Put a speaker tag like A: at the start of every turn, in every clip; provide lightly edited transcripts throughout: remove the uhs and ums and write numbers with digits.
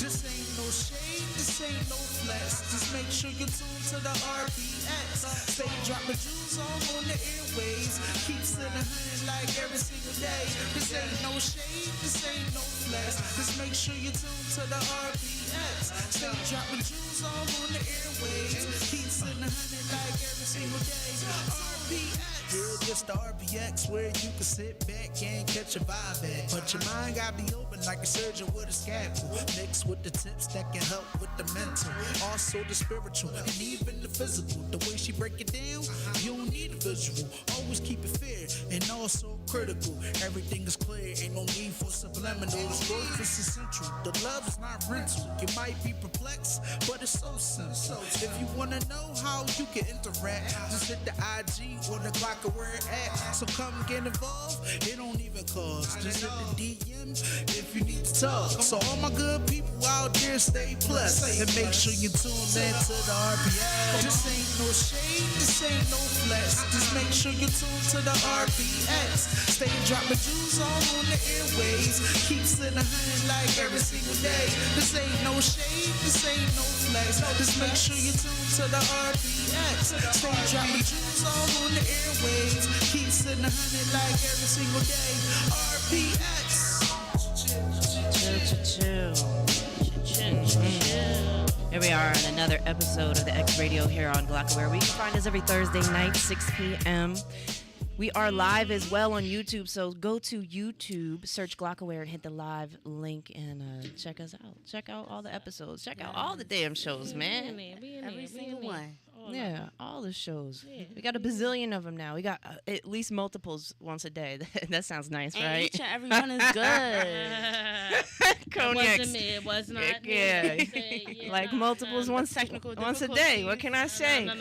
A: This ain't no shade, this ain't no flex. Just make sure you tune to the RPX. Stay dropping jewels all on the airways. Keep sitting hunting like every single day. This ain't no shade, this ain't no flex. Just make sure you tune to the RPX. Stay dropping jewels all on the airways. Keep sitting hunting like every single day. RPX. Yeah, just the RPX where you can sit back and catch a vibe at. But your mind gotta be open like a surgeon with a scalpel. Mixed with the tips that can help with the mental, also the spiritual, and even the physical. The way she break it down, you don't need a visual. Always keep it fair and also critical. Everything is clear, ain't no need for subliminals. Growth is essential, the love is not rental. You might be perplexed, but it's so simple. If you wanna know how you can interact, just hit the IG or the clock or where it at. So come get involved, it don't even cost. Just hit the DM if you need to talk. So all my good people out there, stay blessed and make sure you tune in to the RPX. This ain't no shade, this ain't no flex. Just make sure you tune to the RPX. Stay dropping jewels all on the airways. Keep sitting hunting like every single day. This ain't no shade, this ain't no flex. Just make sure you tune to the RPX. Stay dropping jewels all on the airways. Keep sitting hunting like every single day. RPX.
B: Here we are on another episode of the X Radio here on Glockaware. We can find us every Thursday night, 6 p.m. We are live as well on YouTube, so go to YouTube, search Glockaware, and hit the live link and check us out. Check out all the episodes. Check out all the damn shows, man.
C: Every single one.
B: Yeah, all the shows. Yeah. We got a bazillion of them now. We got at least multiples once a day. That sounds nice,
C: and
B: right?
C: Each and every one is good.
B: Cognac.
D: It was not.
B: Yeah. Like multiples once a day. What can I say?
D: No.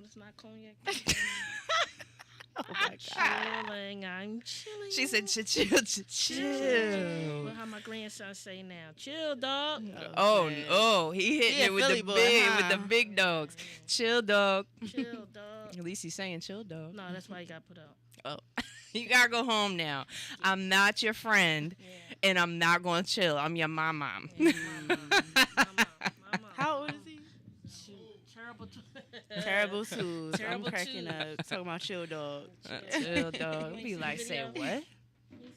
D: It's not cognac.
B: Oh my God.
D: I'm chilling.
B: She said, chill.
D: Well, how my grandson say now? Chill, dog.
B: Oh, he hitting it with the big dogs. Chill, dog.
D: Chill, dog.
B: At least he's saying chill, dog.
D: No, that's why he got put up.
B: Oh, you gotta go home now. I'm not your friend, and I'm not going to chill. I'm your mama.
C: How old is he? Terrible twos. I'm cracking up. Talking about chill dog.
B: Chill dog. Be like, say what?
D: You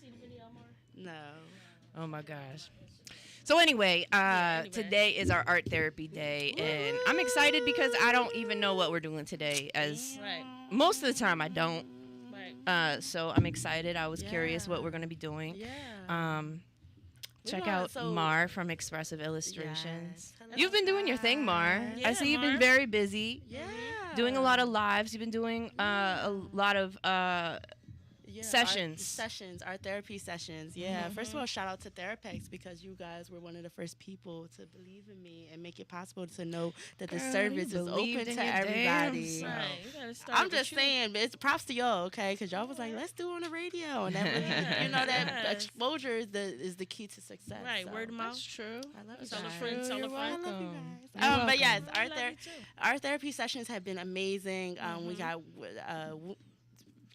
D: see the video, Mar?
C: No.
B: Oh my gosh. So anyway, today is our art therapy day, and I'm excited because I don't even know what we're doing today. As most of the time, I don't.
D: Right.
B: So I'm excited. I was curious what we're going to be doing.
C: Yeah.
B: Check out Mar from Expressive Illustrations.
C: Yes.
B: You've been doing your thing, Mar.
D: Yeah,
B: I see you've been very busy.
C: Yeah.
B: Doing a lot of lives. You've been doing a lot of sessions.
C: Art therapy sessions. Yeah. First of all, shout out to Therapex because you guys were one of the first people to believe in me and make it possible to know that the service is open to everybody.
D: Right.
C: I'm just saying, it's props to y'all, okay? Because y'all was like, let's do it on the radio, and that was, you know, that exposure is the key to success.
D: Right.
C: So.
D: Word of mouth.
B: That's true.
C: I love you
D: Tell a
C: guys.
D: friend. Tell a friend.
C: I love you guys. But yes, art therapy sessions have been amazing. We got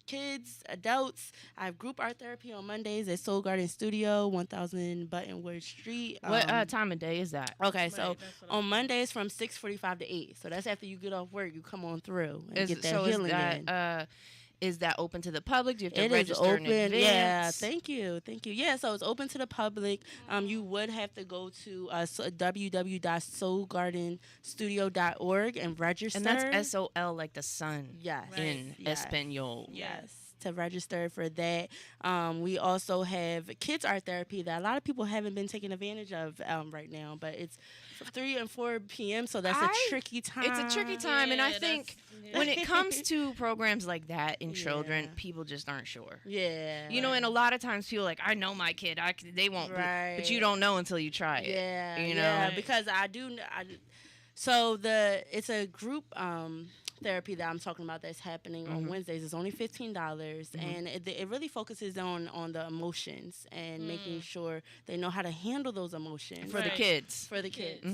C: kids, adults. I have group art therapy on Mondays at Soul Garden Studio, 1000 Buttonwood Street.
B: What time of day is that?
C: Okay, so on Mondays from 6:45 to 8. So that's after you get off work, you come on through and get that healing in.
B: Is that open to the public? Do you have to
C: It is
B: register
C: open.
B: in advance?
C: Yeah, thank you. Yeah, so it's open to the public. You would have to go to www.soulgardenstudio.org and register.
B: And that's SOL like the sun.
C: Yes.
B: In Espanol.
C: Yes. To register for that. We also have kids art therapy that a lot of people haven't been taking advantage of right now, but it's 3 and 4 p.m., so that's a tricky time.
B: It's a tricky time, and I think when it comes to programs like that in children, people just aren't sure.
C: Yeah.
B: You know, and a lot of times people are like, I know my kid, they won't, but you don't know until you try it.
C: Yeah.
B: You know?
C: Yeah, because it's a group therapy that I'm talking about that's happening on Wednesdays. It's only $15, and it really focuses on the emotions and making sure they know how to handle those emotions
B: for the kids.
C: For the kids.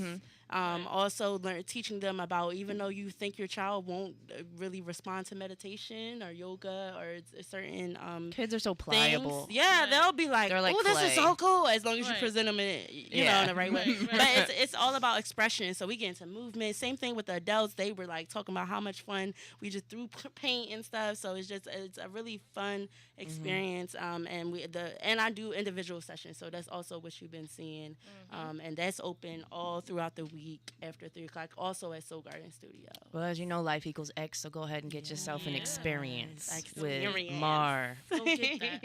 C: Also, teaching them about, even though you think your child won't really respond to meditation or yoga or a certain
B: Kids are so
C: things,
B: pliable.
C: yeah,
D: Right.
C: they'll be like,
B: They're like
C: "Oh, this is
B: clay.
C: so cool," as long as you
D: Right.
C: present them in,
B: Yeah.
C: in the right way.
D: Right,
C: But
D: right.
C: it's all about expression. So we get into movement. Same thing with the adults. They were like talking about how much fun we just threw paint and stuff. So it's a really fun experience. And I do individual sessions. So that's also what you've been seeing. And that's open all throughout the week after 3:00. Also at Soul Garden Studio.
B: Well, as you know, life equals X, so go ahead and get yourself an
D: Yes.
B: experience with
C: Experience.
B: Mar.
D: Go get that.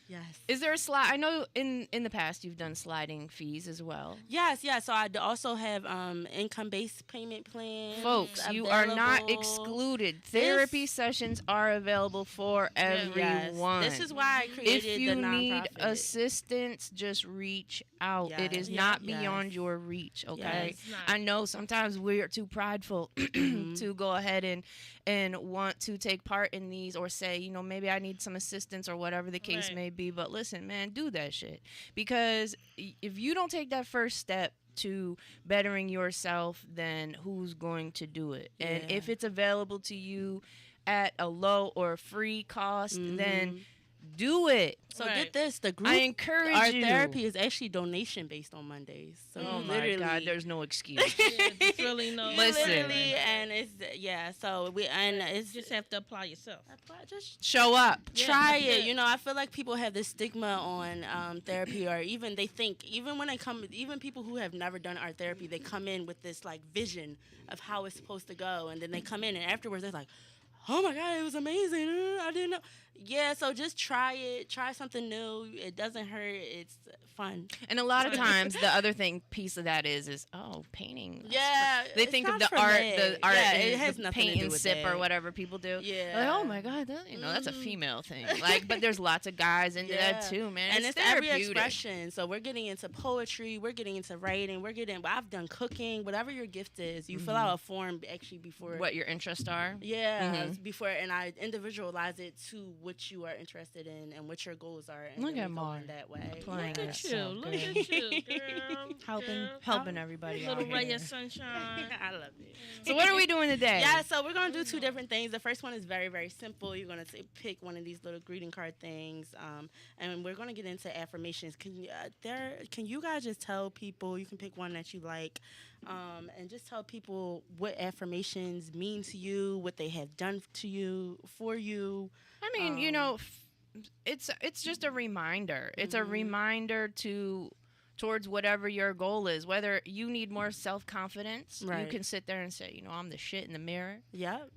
C: Yes.
B: Is there a slide? I know in the past you've done sliding fees as well.
C: Yes, yes. So I also have income-based payment plans.
B: Folks, you are not
C: available.
B: excluded. Therapy sessions are available for everyone.
C: Yes. This is why I created
B: If you
C: the
B: need
C: nonprofit.
B: assistance, just reach out. It is
C: Yes.
B: not
C: Yes.
B: beyond your reach, okay?
C: Yes.
D: It's not.
B: I know sometimes we're too prideful to go ahead and want to take part in these or say, you know, maybe I need some assistance or whatever the case
D: Right.
B: may be. But listen, man, do that shit. Because if you don't take that first step to bettering yourself, then who's going to do it? And
C: Yeah.
B: if it's available to you at a low or free cost, then do it.
C: So
D: Right.
C: get this, the group
B: I encourage
C: art
B: you.
C: therapy is actually donation based on Mondays. So
B: Oh
C: you
B: my
C: literally
B: God, there's no excuse.
D: Yeah, there's really no.
C: you
B: Listen.
C: literally, and it's so it's
D: You just have to apply yourself.
C: just
B: Show up.
C: try
D: Yeah.
C: it. You know, I feel like people have this stigma on therapy, or even they think, even when they come, even people who have never done art therapy, they come in with this like vision of how it's supposed to go, and then they come in and afterwards they're like, "Oh my God, it was amazing! I didn't know." Yeah, so just try it. Try something new. It doesn't hurt. It's fun.
B: And a lot of times, the other piece of that is painting. That's
C: Yeah,
B: They
C: it's
B: think of
C: not
B: the
C: for
B: art,
C: me.
B: the art,
C: Yeah,
B: and
C: it has
B: the
C: nothing to
B: paint
C: do
B: and
C: with
B: sip or
C: that.
B: whatever people do.
C: Yeah.
B: Like, oh my God, that's a female thing. Like, but there's lots of guys into that too, man.
C: And it's every
B: therapeutic.
C: expression. So we're getting into poetry, we're getting into writing, I've done cooking, whatever your gift is. You fill out a form actually before.
B: What your interests are.
C: Yeah, before, and I individualize it to what you are interested in and what your goals are. And
B: Look
C: then
B: at
C: we go
B: Mar.
C: in that way.
B: Playing
D: Look at
B: that
D: you.
B: so
D: Look
B: good.
D: at you, girl.
B: Helping everybody out
D: Little ray
B: here.
D: of sunshine.
C: I love it.
B: So what are we doing today?
C: Yeah, so we're gonna do two different things. The first one is very, very simple. You're gonna pick one of these little greeting card things, and we're gonna get into affirmations. Can you guys just tell people? You can pick one that you like, and just tell people what affirmations mean to you, what they have done to you, for you.
B: I mean, it's just a reminder. It's a reminder towards whatever your goal is. Whether you need more self-confidence, you
C: Right.
B: can sit there and say, I'm the shit in the mirror.
C: Yep.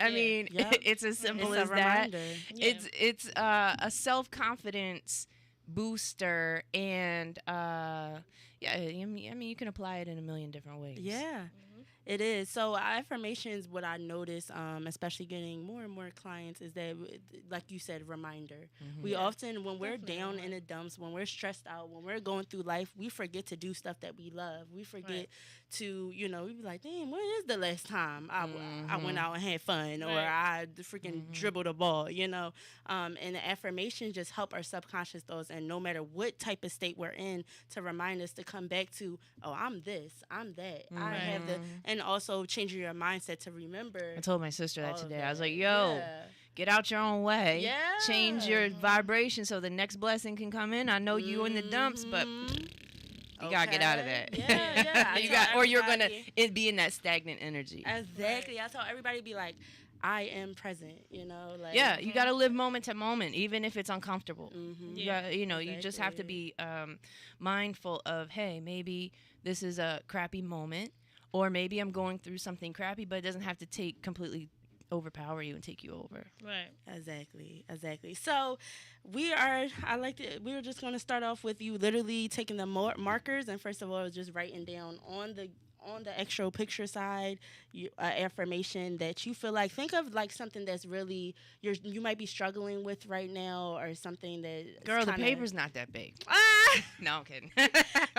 B: I mean,
C: Yep.
B: it's as simple
C: It's
B: as
C: a
B: that.
C: reminder.
D: Yeah.
B: It's a self-confidence booster, and I mean, you can apply it in a million different ways.
C: Yeah. It is. So affirmations, what I notice, especially getting more and more clients, is that, like you said, reminder. We often, when we're down in the dumps, when we're stressed out, when we're going through life, we forget to do stuff that we love. We forget to, we be like, damn, when is the last time I went out and had fun, or I freaking dribbled a ball, And the affirmations just help our subconscious thoughts, and no matter what type of state we're in, to remind us to come back to, oh, I'm this, I'm that, I have the, and also changing your mindset to remember.
B: I told my sister that
C: all of
B: today. I was
C: that.
B: like, yo,
C: Yeah.
B: get out your own way.
C: Yeah.
B: Change your vibration so the next blessing can come in. I know you in the dumps, but you gotta get out of that.
C: Yeah. I
B: you
C: tell
B: or you're gonna
C: everybody-
B: be in that stagnant energy.
C: Exactly. I tell everybody, be like, I am present, like.
B: Yeah, you got to live moment to moment, even if it's uncomfortable.
C: Mhm.
B: You just have to be mindful of, hey, maybe this is a crappy moment, or maybe I'm going through something crappy, but it doesn't have to completely overpower you and take you over.
D: Right.
C: Exactly. So we are just going to start off with you literally taking the markers, and first of all, just writing down on on the extra picture side, affirmation that you feel like, think of like something that's really you might be struggling with right now, or something that
B: Girl, the paper's not that big. No, I'm kidding.
C: You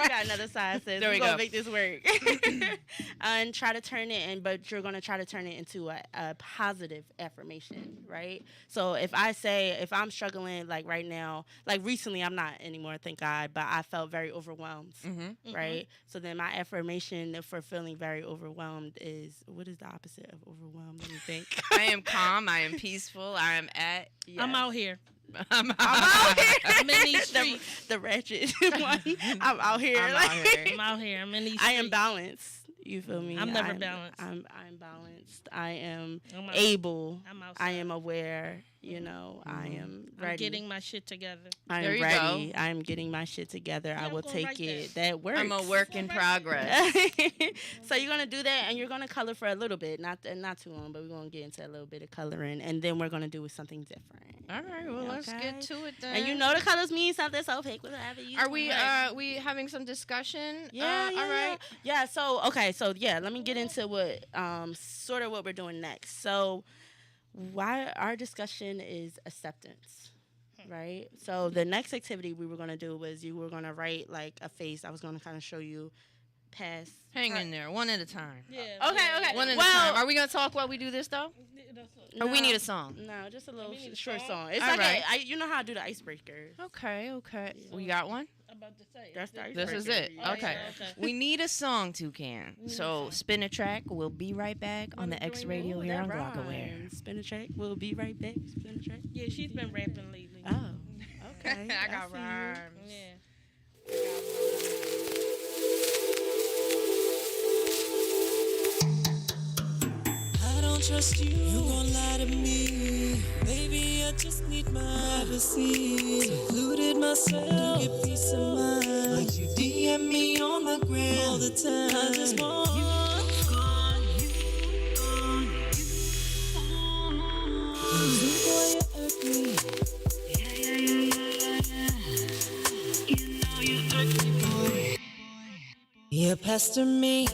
C: got another side, sis.
B: There we
C: We're gonna
B: go.
C: make this work. And try to turn it but you're gonna try to turn it into a positive affirmation, right? So if I'm struggling like right now, like recently, I'm not anymore, thank God, but I felt very overwhelmed, right? So then my affirmation for feeling very overwhelmed is, what is the opposite of overwhelmed? Let me think.
B: I am calm. I am peaceful. I am at.
D: I'm out here.
B: I'm
C: out here.
D: I'm in these streets.
C: the ratchet one. I'm out here.
B: I'm
C: like,
B: out here.
D: I'm out here. I'm in these
C: I
D: streets.
C: am balanced. You feel me?
D: I'm never balanced.
C: I'm balanced. I am
D: I'm out-
C: able.
D: I'm outside.
C: I am aware. You know, I am ready.
D: I'm getting my shit together.
C: I
B: There
C: am
B: you
C: ready.
B: go.
C: I am getting my shit together.
D: Yeah,
C: I
D: I'm
C: will
D: gonna
C: take
D: write
C: it.
D: that.
C: That works.
B: I'm a work in progress.
C: So you're gonna do that, and you're gonna color for a little bit, not too long, but we're gonna get into a little bit of coloring, and then we're gonna do something different.
B: All right, well, let's
C: Okay.
B: get to it then.
C: And you know the colors mean something, so pick whatever you.
B: Are we
C: want.
B: we having some discussion?
C: Yeah,
B: all right.
C: Yeah. So let me get into what sort of what we're doing next. So why our discussion is acceptance. Right. So the next activity we were gonna do was you were gonna write like a face. I was gonna kind of show you past.
B: Hang in there, one at a time.
D: Yeah.
C: Okay.
B: One at a
C: Well-
B: time. Are we gonna talk while we do this though? Or we need a song?
C: No, just a little
D: we need a
C: short
D: song?
C: song. It's
B: All
C: like
B: right.
C: you know how I do the icebreaker.
B: Okay. We got one.
D: About to say.
C: That's the
B: This is
C: icebreaker.
B: it.
C: Yeah.
B: Okay.
D: Okay.
B: We need a song, Toucan. So spin a track. We'll be right back on the X Radio here on Glockaware.
C: Spin a track. We'll be right back. Spin a track.
D: Yeah, she's been rapping lately.
C: Oh, okay.
B: I got
C: see you.
B: rhymes.
D: Yeah.
A: I don't trust you, you gon' lie to me. Baby, I just need my privacy. Secluded myself to get peace of mind. But you DM me on the gram all the time. I just want you gone, you gone, you. Boy, you hurt me. Yeah. You know you hurt me, boy. You're pestering me.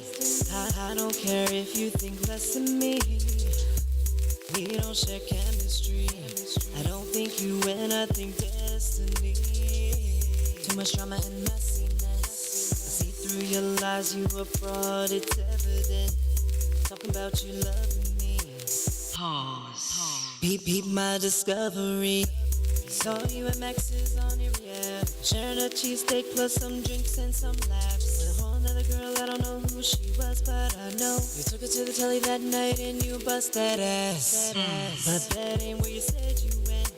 A: I don't care if you think less of me. We don't share chemistry. I don't think you and I think destiny. Too much drama and messiness. I see through your lies, you a fraud, it's evident. Talking about you loving me. Pause. Beep my discovery. Saw you at Max's on your yeah. Sharing a cheesesteak plus some drinks and some laughs. With a whole nother girl, I don't know who she was, but I know you took her to the telly that night and you bust that ass. But that ain't where you said you went.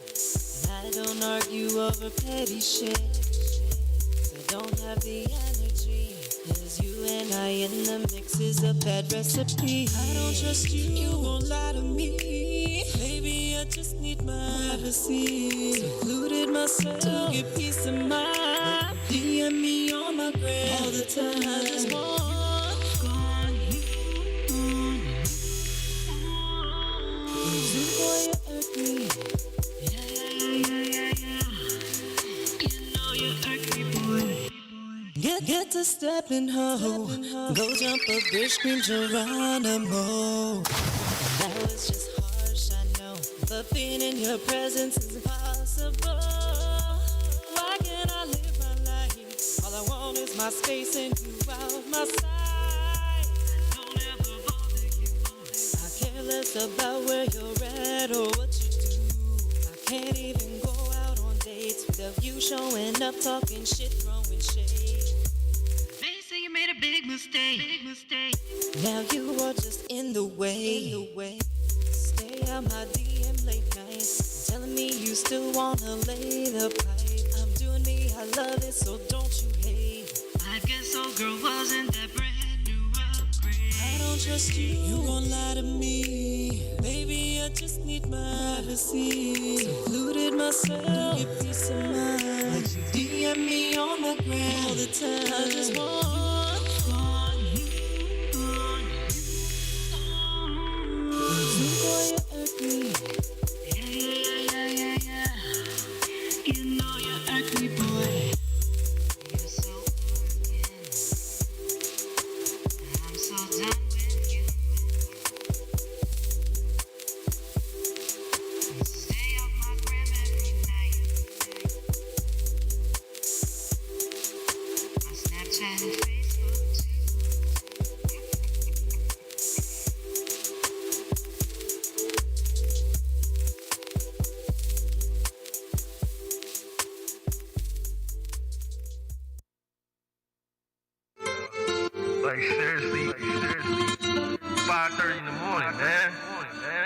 A: And I don't argue over petty shit. I don't have the energy. 'Cause you and I in the mix is a bad recipe. I don't trust you, you gon' lie to me. Baby, I just need my privacy. Secluded myself to get peace of mind. DM me on my gram all the time. I just want gone, you gone. Boy, you hurt me. Yeah. You know you hurt me, boy. Get to stepping ho. Go jump a bridge, scream Geronimo. That was just harsh, I know. But being in your presence is impossible. Why can't I live my life? All I want is my space and you out of my sight. Don't ever bother you. I care less about where you're at or what you do. I can't even go out on dates without you showing up, talking shit, throwing shade. They say you made a big mistake. Now you are just in the way. Stay out my DM late nights, telling me you still wanna lay the pipe. I'm doing me, I love it, so don't you hate. I guess old girl wasn't that brand new upgrade. I don't trust you, you gon' lie to me. Baby, I just need my privacy. Secluded myself to get peace of mind. But you DM me on the gram all the time. I just want gone, you gone. Boy, you hurt me. Yeah. You know you hurt me, boy. You're so broken. I'm so
E: Like seriously, 5:30 in the morning, man.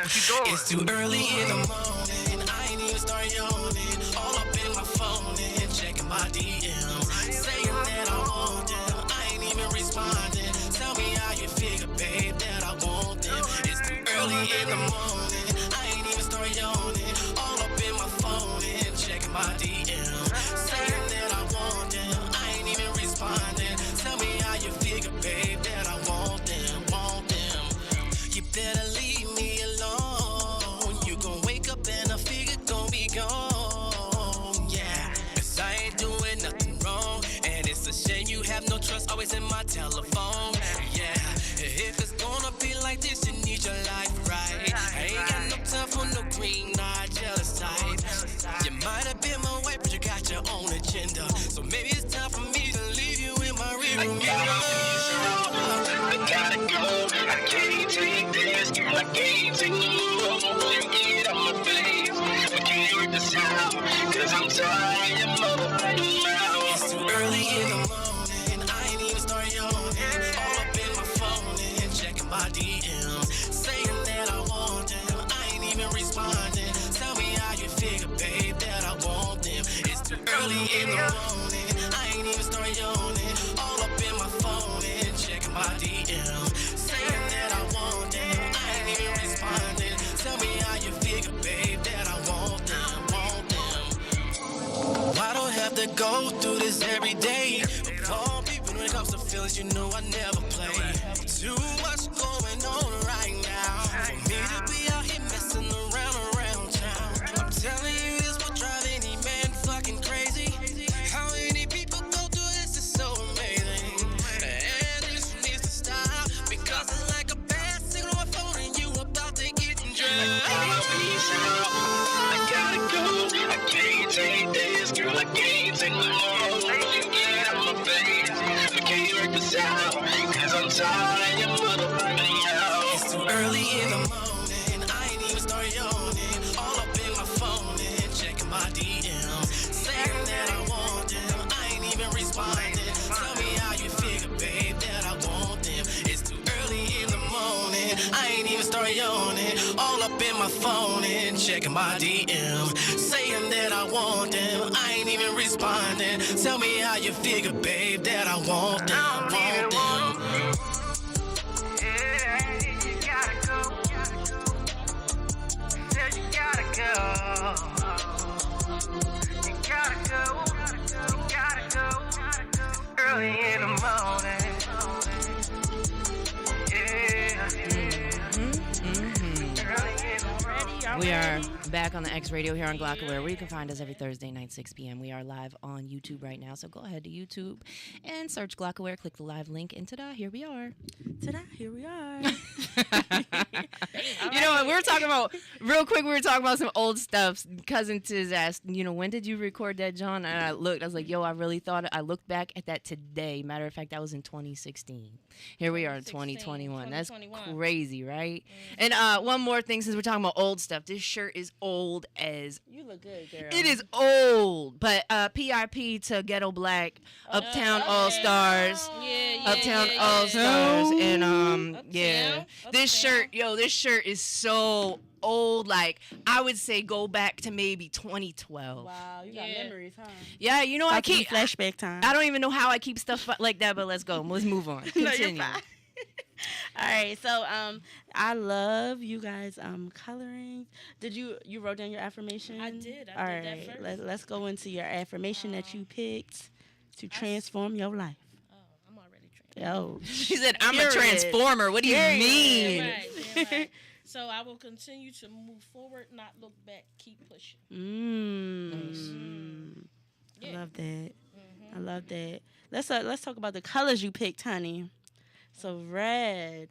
E: What you doing?
F: It's too early in the morning. I ain't even start yawning. All up in my phone and checking my DMs. Saying that I want them. I ain't even responding. Tell me how you figure, babe, that I want them. It's too early in the morning. I ain't even start yawning. All up in my phone and checking my DMs. Saying that I want them. I ain't even responding. Tell me how you figure, babe, that I want them, want them. You better leave me alone. You gon' wake up and I figure gon' be gone, yeah. 'Cause I ain't doing nothing wrong. And it's a shame you have no trust always in my telephone, yeah. If it's gonna be like this, you need your life right. I ain't got no time for no green eye jealous type. You might have been my wife, but you got your own agenda. So maybe it's time for me to leave you in my rearview mirror.
G: I gotta go. I can't take this, girl. I can't take no more. You get on my face. I can't work this out. 'Cause I'm tired of your motherfucking mouth.
F: It's too early in the morning. I ain't even start yawning. All up in my phone and checking my DMs. Saying that I want them. I ain't even responding. Tell me how you figure, babe, that I want them. It's too early in the morning. I ain't even start yawning. All up in my phone and checking my DMs. Saying that I want them. I ain't even responding. Tell me how you figure, babe, that I want them, want them. I don't have to go through this every day. Of all people, when it comes to feelings, you know I never play. Too much going on right now for me to be out here messing around town. I'm telling you, this will drive any man fucking crazy. How many people go through this is so amazing. And this needs to stop because it's like a bad signal on my phone and you about to get drugged.
G: Peace out. I gotta go. I can't take this, girl. I can't take no more. You get on my face. I can't work this out. 'Cause I'm tired of your motherfucking mouth.
F: It's too early in the morning. I ain't even start yawning. All up in my phone and checking my DMs. Saying that I want them. I ain't even responding. Tell me how you figure, babe, that I want them. It's too early in the morning. I ain't even start yawning. All up in my phone and checking my DMs. Saying that I want them. I ain't even responding. Tell me how you figure, babe, that I want them, want them.
E: Early in the morning.
B: We are back on the X Radio here on Glockaware, where you can find us every Thursday night, 6 p.m. We are live on YouTube right now, so go ahead to YouTube and search Glockaware, click the live link, and ta-da, here we are.
C: Ta-da, here we are.
B: You know what, we were talking about, real quick, we were talking about some old stuff. Cousin Tiz asked, you know, when did you record that, John? And I was like, yo, I really thought, I looked back at that today. Matter of fact, that was in 2016. Here we are in 2021. That's crazy, right?
D: Mm-hmm.
B: And one more thing, since we're talking about old stuff, this shirt is old as...
C: You look good, girl.
B: It is old, but PIP to Ghetto Black, Uptown All Stars, Uptown All Stars, and yeah, this shirt is so old. Like I would say, go back to maybe 2012.
C: Wow, you got memories, huh?
B: Yeah, you know I keep
C: flashback time.
B: I don't even know how I keep stuff like that, but let's go. Let's move on. Continue.
C: No, all right, so I love you guys coloring. Did you wrote down your affirmation?
D: I did.
C: All
D: I did
C: right,
D: that first.
C: let's go into your affirmation that you picked to transform your life.
D: Oh, I'm already trained.
C: Oh,
B: She said, "I'm
C: Period.
B: a transformer." What do you
C: Period.
B: mean?
D: Right, right. So I will continue to move forward, not look back, keep pushing.
C: I love that. I love that. Let's talk about the colors you picked, honey. So red.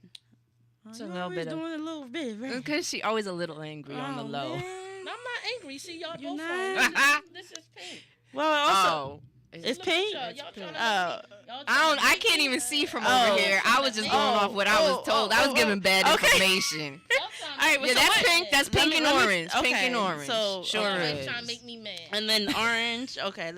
B: It's a
C: You're
B: little
C: always
B: bit of-
C: doing a little bit, right?
B: Because she always a little angry on the low.
C: Man.
D: No, I'm not angry. See, y'all
C: You're
D: both
C: not?
D: fine. This is pink.
C: Well, also, It's
D: Look at
C: pink.
D: y'all. Y'all trying to
C: Oh.
B: I can't even see from
C: Oh.
B: over here. I was just going off what I was told. I was giving bad information.
C: All right, well,
B: Yeah,
C: so
B: that's
C: what-
B: pink. That's pink and orange. Pink and orange.
C: So
B: Sure
C: okay.
D: Trying to
B: is.
D: make me mad.
C: And then orange. Okay,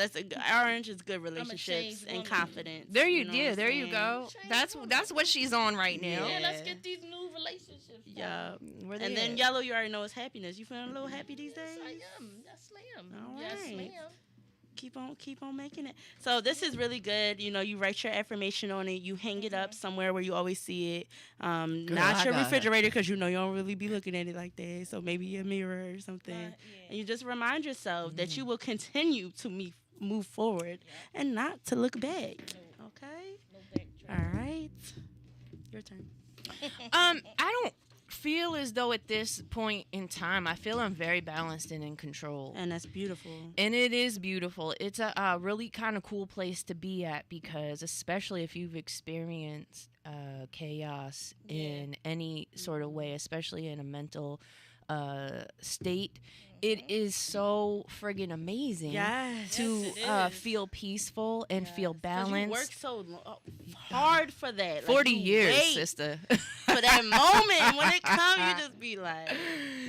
C: orange is good
D: a
C: relationships
D: changed
C: and
D: woman.
C: confidence.
B: There you,
C: know
B: yeah,
C: what
B: there
C: I'm
B: you
C: saying?
B: go.
D: Changed
B: That's what she's on right now.
D: Yeah, let's
C: Yeah.
D: get these new relationships.
C: Yeah.
B: Where they
C: And then
B: at?
C: yellow, you already know is happiness. You feeling a little happy these days?
D: Yes, I am. Yes, ma'am.
C: All
D: Yes,
C: right.
D: ma'am.
C: Keep on making it. So this is really good. You know, you write your affirmation on it. You hang it up somewhere where you always see it.
B: Girl,
C: Not
B: I
C: your
B: got it.
C: refrigerator because you know you don't really be looking at it like that. So maybe a mirror or something.
D: Yeah.
C: And you just remind yourself that you will continue to move forward and not to look back. Okay.
D: No backtrack.
C: All right. Your turn.
B: I don't feel as though at this point in time, I feel I'm very balanced and in control.
C: And that's beautiful.
B: And it is beautiful. It's a really kind of cool place to be at because, especially if you've experienced chaos in any sort of way, especially in a mental state, it is so friggin' amazing
C: Yes.
B: to
D: Yes, it is.
B: feel peaceful and feel
C: 'Cause
B: balanced.
C: you work so hard for that. Like,
B: 40
C: you
B: years,
C: wait
B: sister.
C: for that moment. When it comes, you just be like,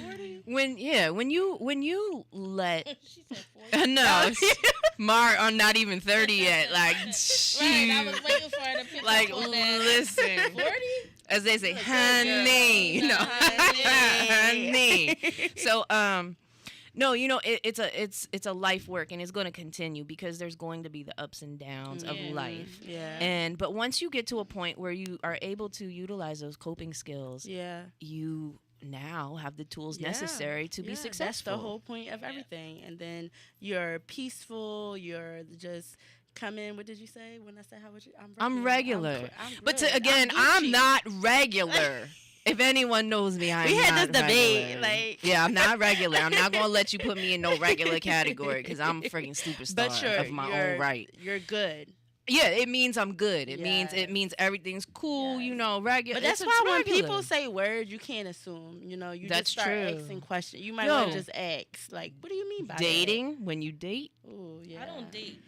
C: 40?
B: when you let
D: She said 40.
B: no, Mar, I'm not even 30 yet. Like,
D: Right, I
B: shoot.
D: was waiting for her to pick
B: Like,
D: up on that.
B: listen,
D: 40?
B: as they say, honey,
C: girl.
B: no,
C: Honey.
B: honey. So, no, you know, it's a life work, and it's going to continue because there's going to be the ups and downs of
D: Yeah.
B: life.
C: Yeah.
B: But once you get to a point where you are able to utilize those coping skills,
C: Yeah.
B: you now have the tools
C: Yeah.
B: necessary to be
C: Yeah,
B: successful.
C: That's the whole point of everything. And then you're peaceful. You're just come in. What did you say when I said how would you?
B: I'm regular.
C: I'm
B: But
C: good.
B: again,
C: Gucci.
B: I'm not regular. If anyone knows me, I'm
C: We had
B: not
C: this debate,
B: regular.
C: like-
B: yeah, I'm not regular. I'm not gonna let you put me in no regular category because I'm a freaking superstar
C: But
B: of my own right.
C: You're good.
B: Yeah, it means I'm good. It
C: Yes.
B: means everything's cool.
C: Yes.
B: You know, regular.
C: But that's
B: it's
C: why when
B: regular.
C: people say words, you can't assume. You know, you
B: That's
C: just start
B: true.
C: asking questions. You might
B: Yo.
C: want to just ask, like, what do you mean by
B: dating, when you date,
C: that? Ooh, yeah.
D: I don't date.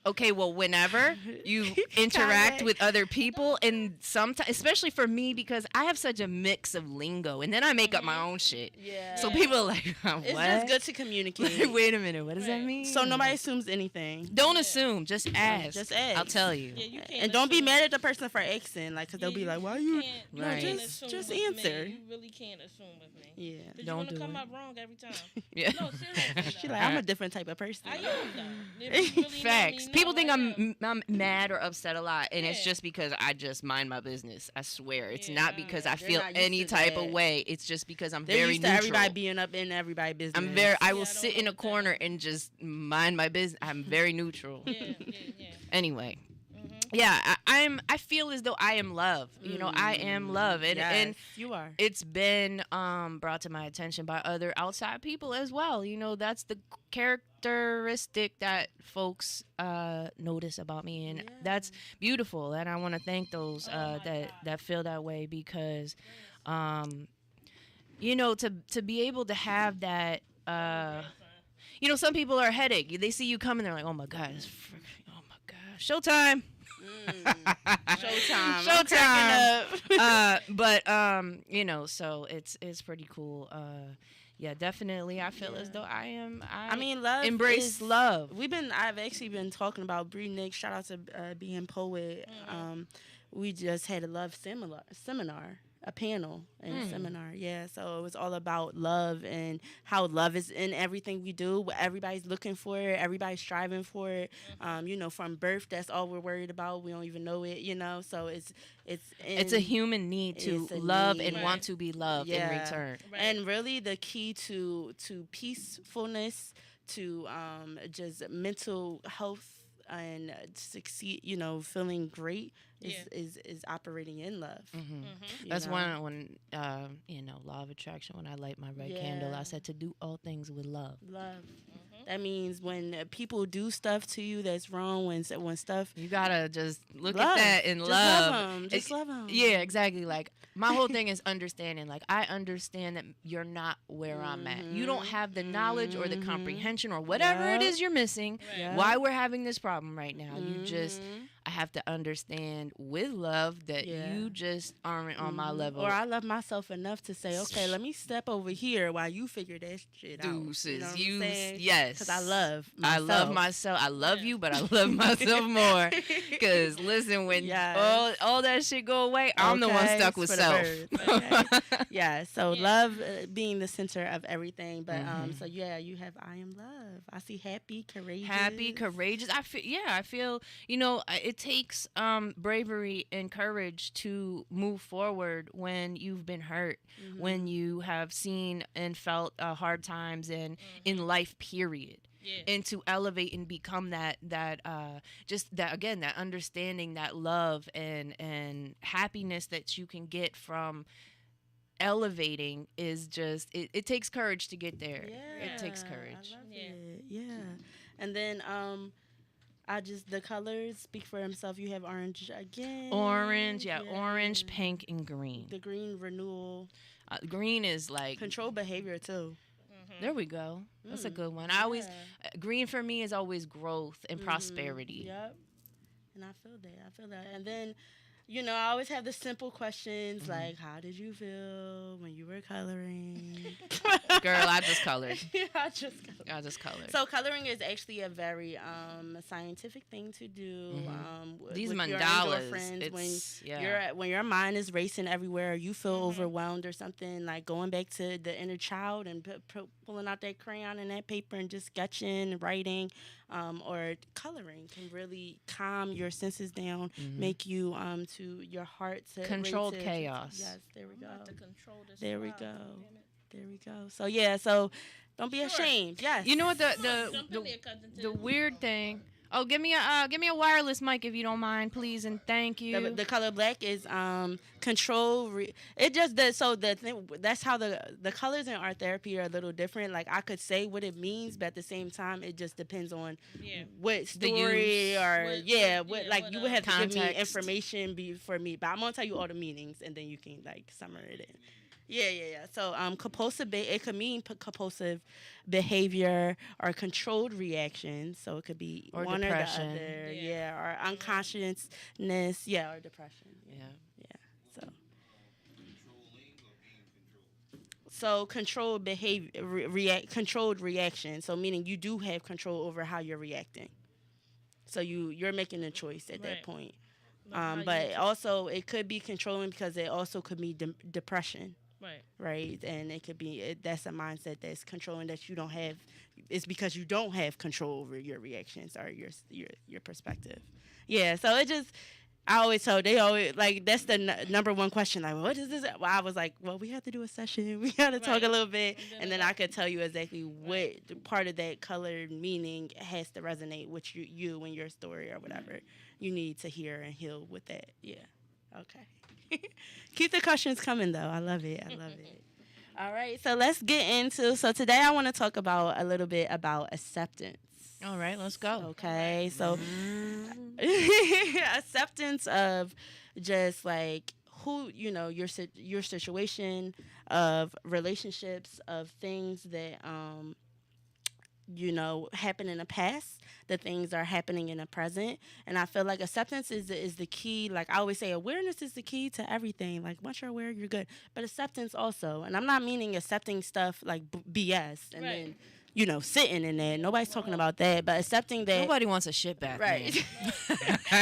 B: okay, well, whenever you interact
C: Kinda.
B: with other people, and sometimes, especially for me, because I have such a mix of lingo, and then I make up my own shit.
C: Yeah.
B: So people are like, what?
C: It's just good to communicate.
B: Like, wait a minute, what does that
D: Right.
B: mean?
C: So nobody assumes anything.
B: Don't assume, just ask.
C: Just ask.
B: I'll tell you.
D: Yeah, you can't.
C: And don't be
D: assume.
C: mad at the person for asking, like, because they'll be like, why you?
D: Can't,
C: No,
B: Right.
D: can't
C: just
D: assume with
C: answer.
D: Me. You really can't assume with me.
C: Yeah.
D: Because
B: Don't
D: you're
B: do
D: gonna come
B: it.
D: out wrong every time.
B: Yeah.
D: No, seriously.
C: She
D: though.
C: like, I'm a different type of person.
D: I am though. If you really know
B: Facts.
D: me,
B: People
D: no,
B: think
D: I am.
B: I'm mad or upset a lot, and it's
D: Yeah.
B: just because I just mind my business. I swear, it's
D: Yeah,
B: not because I
C: they're
B: feel
C: not used
B: any
C: to
B: type
C: that.
B: of way. It's just because I'm
C: They're
B: very
C: used to
B: neutral.
C: everybody being up in everybody's business.
B: I'm very. I
D: Yeah,
B: will
D: I
B: sit
D: don't
B: in a
D: know that.
B: corner and just mind my business. I'm very neutral.
D: Yeah.
B: Anyway.
D: Mhm.
B: Yeah, I feel as though I am love. You know, I am love, and
C: Yes, you are.
B: it's been brought to my attention by other outside people as well. You know, that's the characteristic that folks notice about me, and that's beautiful. And I want to thank those that feel that way because, you know, to be able to have that. You know, some people are a headache. They see you coming, they're like, "Oh my god, oh my god, showtime."
C: Showtime.
B: Showtime. But you know, so it's pretty cool. Yeah, definitely. I feel as though I
C: mean, love
B: embrace
C: is-
B: love.
C: I've actually been talking about Bree Nick. Shout out to being poet. We just had a love seminar, a panel and seminar. Yeah, so it was all about love and how love is in everything we do. What everybody's looking for it. Everybody's striving for it. You know, from birth, that's all we're worried about. We don't even know it. You know, so it's
B: It's a human need to
C: It's a
B: love
C: need.
B: and want to be loved in
C: Yeah.
B: return.
D: Right.
C: And really, the key to peacefulness, to just mental health and succeed, you know, feeling great is operating in love. you
B: That's
C: know?
B: when you know, law of attraction. When I light my red candle, I
C: Yeah.
B: said to do all things with love.
C: Love. That means when people do stuff to you that's wrong, when stuff.
B: You gotta just look
C: Love.
B: at that and
C: Just
B: love.
C: love 'em. Just love 'em.
B: Yeah, exactly. Like my whole thing is understanding. Like I understand that you're not where I'm at. You don't have the knowledge or the comprehension or whatever it is you're missing.
C: Yep.
B: Why we're having this problem right now. You just, I have to understand with love that you just aren't on my level.
C: Or I love myself enough to say, okay, let me step over here while you figure that shit
B: Deuces.
C: out. You know what I'm saying?
B: Yes.
C: Because I love
B: I
C: myself.
B: love myself. I love you, but I love myself more. Because listen, when all that shit go away, I'm the one stuck with
C: for the
B: self.
C: birds, okay? Yeah. So love being the center of everything. But so yeah, you have I am love. I see happy, courageous.
B: Happy, courageous. I feel, you know, it takes bravery and courage to move forward when you've been hurt, when you have seen and felt hard times and in life, period. Yeah. And to elevate and become that understanding, that love and happiness that you can get from elevating is just it takes courage to get there.
C: Yeah,
B: it takes courage.
C: I love it. Yeah. And then the colors speak for themselves. You have orange again.
B: Orange, orange, pink, and green.
C: The green renewal.
B: Green is like
C: control behavior too.
B: There we go. That's a good one. I always green for me is always growth and prosperity.
C: Yep. And I feel that. And then, you know, I always have the simple questions like, how did you feel when you were coloring?
B: Girl, I just colored.
C: I just colored. So coloring is actually a very scientific thing to do.
B: These
C: with
B: mandalas.
C: Your when your mind is racing everywhere, you feel overwhelmed or something, like going back to the inner child and pulling out that crayon and that paper and just sketching and writing, or coloring can really calm your senses down, make you to your heart to
B: controlled chaos.
C: Yes, there we go.
D: There we go.
C: There we go. So yeah, so don't be ashamed. Yes.
B: You know what the weird thing? Oh, give me a wireless mic if you don't mind, please, and thank you.
C: The color black is control. It just does. So that's how the colors in art therapy are a little different. Like I could say what it means, but at the same time, it just depends on what story or like you would have to give me information for me. But I'm gonna tell you all the meanings, and then you can like summarize it in. Yeah. So compulsive, it could mean compulsive behavior or controlled reaction. So it could be
B: or
C: one
B: depression.
C: or the other. Or unconsciousness. Or depression. Yeah. So controlled behavior, controlled reaction. So meaning you do have control over how you're reacting. So you're making a choice at that point. But also it could be controlling because it also could be depression. Right, and it could be that's a mindset that's controlling that you don't have. It's because you don't have control over your reactions or your perspective. Yeah, so it just I always told they always like that's the number one question. Like, what is this? Well, I was like, well, we have to do a session. We got to talk a little bit, and then I could tell you exactly what part of that color meaning has to resonate with you and your story or whatever you need to hear and heal with that. Yeah. Okay. Keep the questions coming, though. I love it. All right, so let's get into. So today I want to talk about a little bit about acceptance.
B: All right, let's go.
C: Okay, so acceptance of just like who your situation, of relationships, of things that happen in the past, the things are happening in the present. And I feel like acceptance is the key. Like I always say, awareness is the key to everything. Like once you're aware, you're good. But acceptance also, and I'm not meaning accepting stuff like BS and then sitting in there. Nobody's talking about that. But accepting that
B: nobody wants a shit back. Right.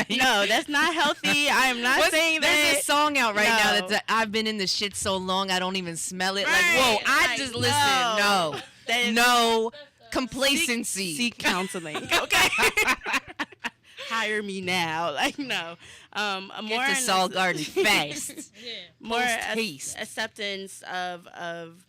C: No, that's not healthy. I am not saying that.
B: There's a song out right now that's I've been in the shit so long I don't even smell it. Like, whoa, I just listen. No. Complacency.
C: Seek counseling. Okay. Hire me now. Like no. More
B: to Saul Garden fast.
C: More acceptance of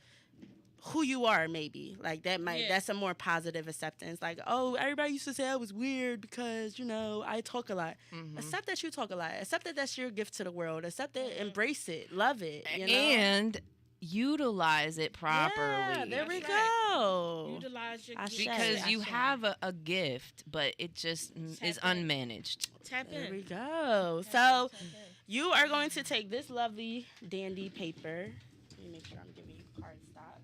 C: who you are, maybe. Like that's a more positive acceptance. Like, oh, everybody used to say I was weird because, I talk a lot. Accept that you talk a lot. Accept that that's your gift to the world. Accept that, embrace it, love it.
B: And utilize it properly.
C: Yeah, there we
D: That's right.
C: go.
D: Utilize your
C: I
D: gift.
C: say,
B: Because
C: I
B: you
C: say.
B: have a gift, but it just is
D: Tap in.
B: unmanaged.
D: Tap
C: There
D: in.
C: we go. So you are going to take this lovely dandy paper. Let me make sure I'm giving you cardstock.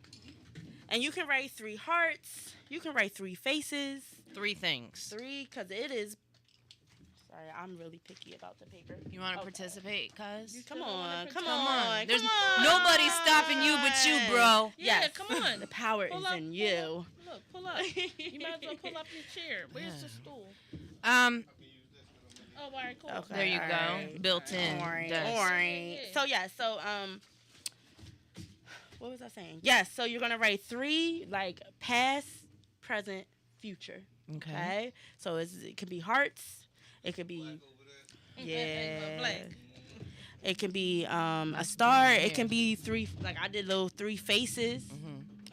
C: And you can write 3 hearts. You can write 3 faces.
B: 3 things.
C: 3, because it is. Sorry, I'm really picky about the paper.
B: You want to
C: Okay.
B: participate, cuz?
C: Come
D: still wanna
C: on, come
D: pretend?
C: on.
B: There's
C: come on.
B: nobody stopping you but you, bro.
D: Yeah,
C: Yes.
D: come on.
C: The power
D: Pull
C: is
D: up,
C: in
D: pull
C: you.
D: Look, pull up. You might as well pull up your chair. Where's the stool?
B: Um,
D: Oh, all right, cool.
C: Okay.
B: there you
C: all
B: go.
C: right.
B: Built in.
C: Alright,
B: desk.
C: alright. So what was I saying? Yes, so you're gonna write 3 like past, present, future.
B: Okay.
C: Okay. So it could be hearts. It could be
D: Black.
C: It can be a star. It can be 3 like I did little 3 faces.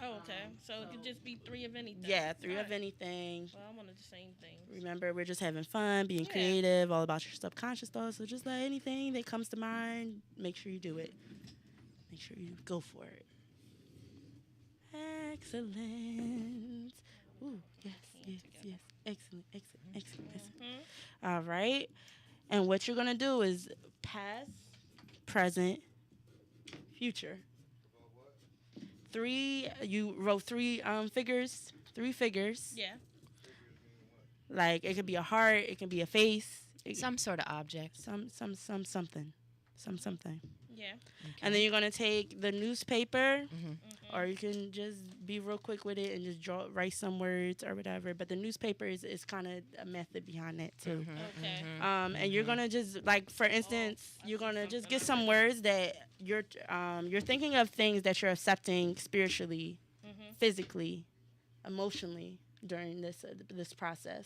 D: Oh, okay. So it could just be 3 of anything.
C: Yeah, 3 of
D: Alright.
C: anything.
D: Well, I wanted the same thing.
C: Remember, we're just having fun, being
D: Yeah.
C: creative, all about your subconscious thoughts. So just let anything that comes to mind, make sure you do it. Make sure you go for it. Excellent. Ooh, yes. Excellent. All right. And what you're going to do is past, present, future. 3, you wrote 3 figures, 3 figures.
D: Yeah.
C: Like it could be a heart, it can be a face,
B: Some sort of object.
C: something.
D: Yeah.
C: And then you're gonna take the newspaper, or you can just be real quick with it and just write some words or whatever. But the newspaper is kind of a method behind that too.
D: Okay.
C: And you're gonna just like, for instance, you're gonna just get some words that you're thinking of things that you're accepting spiritually, physically, emotionally during this process.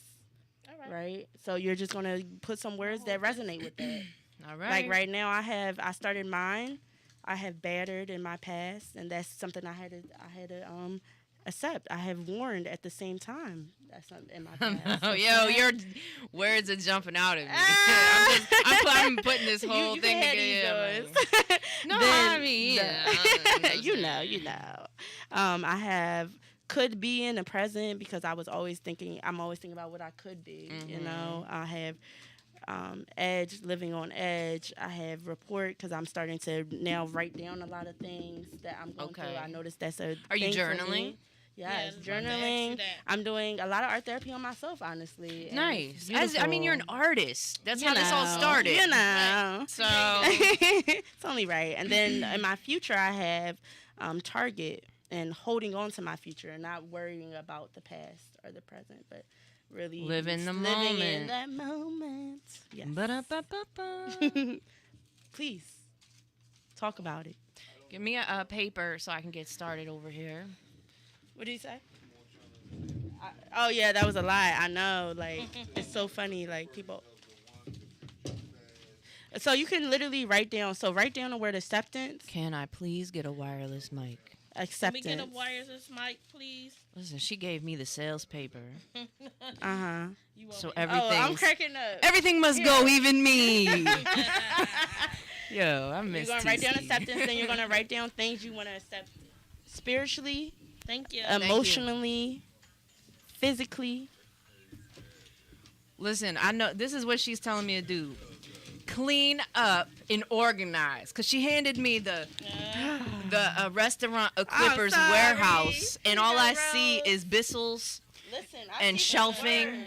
D: All right.
C: Right? So you're just gonna put some words that resonate with that.
B: All right.
C: Like right now, I started mine. I have battered in my past, and that's something I had to accept. I have warned at the same time. That's not in my past.
B: Oh,
C: Okay?
B: yo, your words are jumping out at me.
C: Ah!
B: I'm putting this whole
C: you
B: thing
C: can
B: together.
C: have these
B: Yeah,
C: yours.
B: no,
C: Then
B: I mean,
C: the- you know. I have could be in the present because I'm always thinking about what I could be. You know, I have edge, living on edge. I have report because I'm starting to now write down a lot of things that I'm going
B: Okay.
C: through. I noticed that's a
B: Are you
C: thing for
B: journaling?
C: me. Yes,
D: Yeah, I was about to ask you
C: journaling.
D: that.
C: I'm doing a lot of art therapy on myself, honestly. and
B: Nice.
C: it's
B: I mean, you're an
C: beautiful.
B: artist. That's
C: You
B: how this all
C: know,
B: started.
C: You know.
B: So,
C: It's only right. And then in my future, I have target and holding on to my future and not worrying about the past or the present, but really
B: Living the
C: living in
B: moment.
C: that moment. Yes.
B: ba-da-ba-ba-ba.
C: Please talk about it.
B: Give me a paper so I can get started over here.
C: What did you say? Oh yeah, that was a lie. I know. Like it's so funny. Like people. So you can literally write down. So write down the word acceptance.
B: Can I please get a wireless mic?
D: Can we
C: Acceptance.
D: get a wireless mic, please?
B: Listen, she gave me the sales paper,
C: You
B: so
C: Oh, I'm
B: everything
C: cracking up.
B: everything must go, even me. Yo, I
C: You're
B: miss
C: gonna write down
B: TC.
C: acceptance. Then you're gonna write down things you want to accept spiritually,
D: Thank you.
C: emotionally, physically.
B: Listen, I know this is what she's telling me to do. Clean up and organize, cause she handed me the restaurant equipper's
C: sorry.
B: warehouse, and all I see
C: Rose.
B: is Bissell's,
C: Listen,
B: And shelving.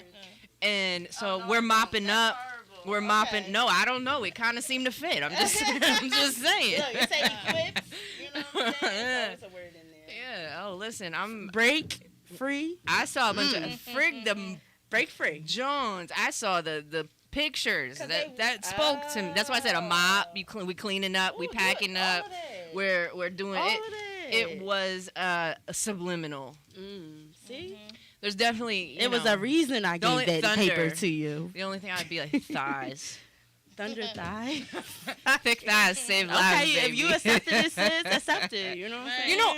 B: and so we're mopping up. We're mopping. No, I don't know. It kind of seemed to fit. I'm just I'm just saying.
C: Look, it say equips. You know what I'm saying? So it's a word in there.
B: Yeah. Oh, listen,
C: Break free.
B: I saw a bunch of frig the
C: Break free.
B: Jones. I saw the pictures
C: 'Cause
B: that
C: they-
B: spoke to me. That's why I said a mop. We cleaning up. We
C: Ooh,
B: packing
C: good.
B: up.
C: All of that.
B: We're doing
C: All
B: it.
C: of that.
B: It was subliminal.
C: See,
B: There's definitely
C: it was a reason I
B: only
C: gave that
B: thunder.
C: paper to you.
B: The only thing I'd be like thighs.
C: Thunder thigh.
B: Thick thighs save lives,
C: Okay, if
B: baby.
C: you accepted it, sis, accept it. You know what I'm saying?
B: You know,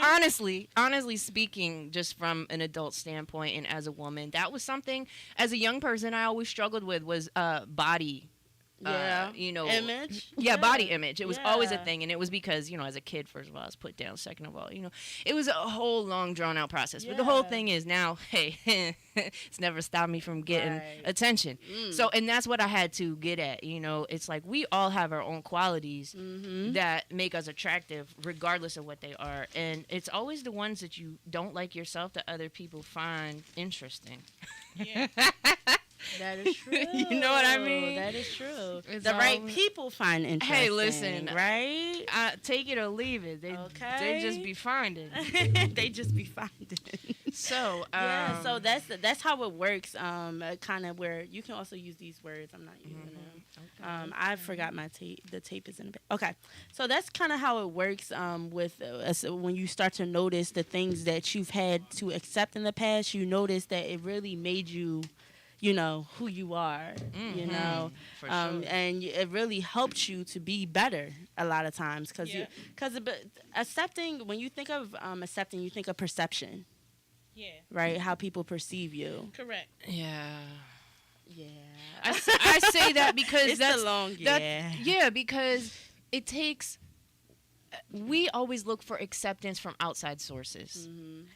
B: honestly speaking, just from an adult standpoint and as a woman, that was something as a young person I always struggled with was body
C: image.
B: Yeah, body image. It was always a
C: Yeah.
B: thing, and it was because, as a kid, first of all, I was put down. Second of all, it was a whole long, drawn out process. But the whole
C: Yeah.
B: thing is now, hey, it's never stopped me from getting
C: Right.
B: attention. So, and that's what I had to get at. It's like we all have our own qualities that make us attractive, regardless of what they are, and it's always the ones that you don't like yourself that other people find interesting.
D: Yeah.
C: That is true.
B: You know what I mean?
C: That is true.
B: It's
C: The right
B: always-
C: people find interesting.
B: Hey, listen,
C: right?
B: Take it or leave it. They just
C: Okay.
B: be finding.
C: They just be finding.
B: So
C: Yeah, so that's how it works. Kind of where you can also use these words. I'm not using them. I forgot my tape. The tape is in the back. Okay, so that's kind of how it works. With when you start to notice the things that you've had to accept in the past, you notice that it really made you, who you are.
B: For sure.
C: And it really helps you to be better a lot of times because accepting. When you think of accepting, you think of perception.
D: Yeah.
C: Right, how people perceive you.
D: Correct.
B: Yeah.
C: Yeah.
B: I say that because
C: It's
B: that's
C: a long
B: because it takes. We always look for acceptance from outside sources.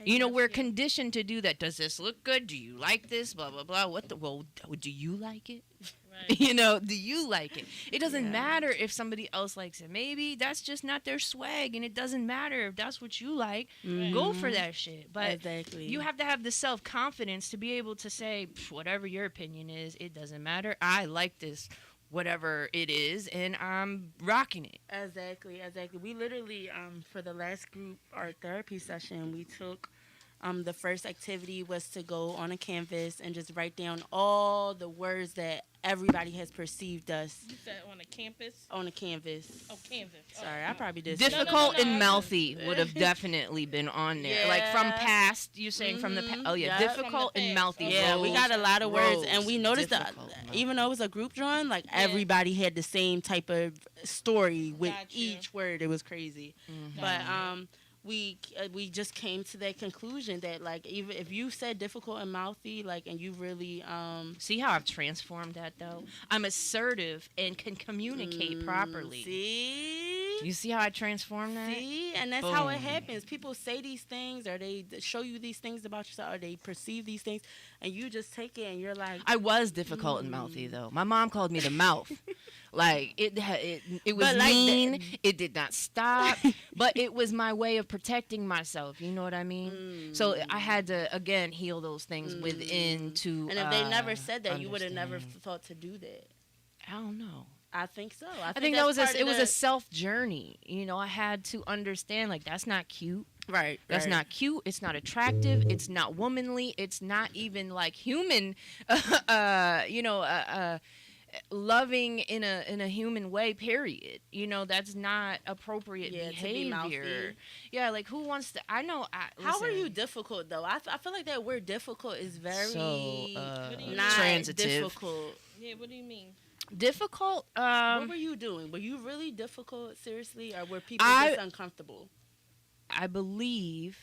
B: We're conditioned to do that. Does this look good? Do you like this? Blah blah blah. Well, do you like it?
D: Right.
B: Do you like it? It doesn't matter if somebody else likes it. Maybe that's just not their swag, and it doesn't matter if that's what you like. Go for that shit. But
C: Exactly.
B: you have to have the self-confidence to be able to say, whatever your opinion is, it doesn't matter. I like this, whatever it is, and I'm rocking it.
C: Exactly. We literally, for the last group art therapy session, we took, the first activity was to go on a canvas and just write down all the words that everybody has perceived us
D: You said on a campus.
C: on a canvas.
D: Oh, canvas. Oh,
C: Sorry, I probably did.
B: Difficult
D: no,
B: and
D: I
B: mouthy would have definitely been on there. Like from
C: Yeah.
B: past, you saying from the past. Oh yeah,
C: Yep.
B: difficult
D: From the
B: and
D: past.
B: mouthy.
C: Yeah, we
B: Rose,
C: got a lot of words, and we
B: Rose,
C: noticed that
B: difficult, mouthy.
C: even though it was a group drawing, like everybody had the same type of story with
D: Gotcha.
C: each word. It was crazy, but we just came to that conclusion that like even if you said difficult and mouthy, like, and you really
B: See how I've transformed that though? I'm assertive and can communicate properly.
C: see.
B: You see how I transformed that?
C: See, and that's how it
B: Boom.
C: happens. People say these things, or they show you these things about yourself, or they perceive these things, and you just take it, and you're like,
B: I was difficult and mouthy though. My mom called me the mouth. Like it was
C: But, like,
B: mean. It did not stop, but it was my way of protecting myself. You know what I mean? So I had to again heal those things within to.
C: and if they never said that, you would have never
B: understand.
C: thought to do that.
B: I don't know.
C: I think so.
B: I think that was it was a self journey. I had to understand like that's not cute.
C: right.
B: That's not cute. It's not attractive. It's not womanly. It's not even like human. Loving in a human way. Period. That's not appropriate
C: Yeah, to be mouthy.
B: behavior. Yeah, like who wants to? I know.
C: How are
B: listen,
C: you difficult though? I feel like that word difficult is very
B: So
D: What do you
C: not
B: transitive.
C: difficult.
D: Yeah. What do you mean?
B: difficult?
C: What were you doing? Were you really difficult, seriously, or were people
B: I-
C: just uncomfortable?
B: I believe.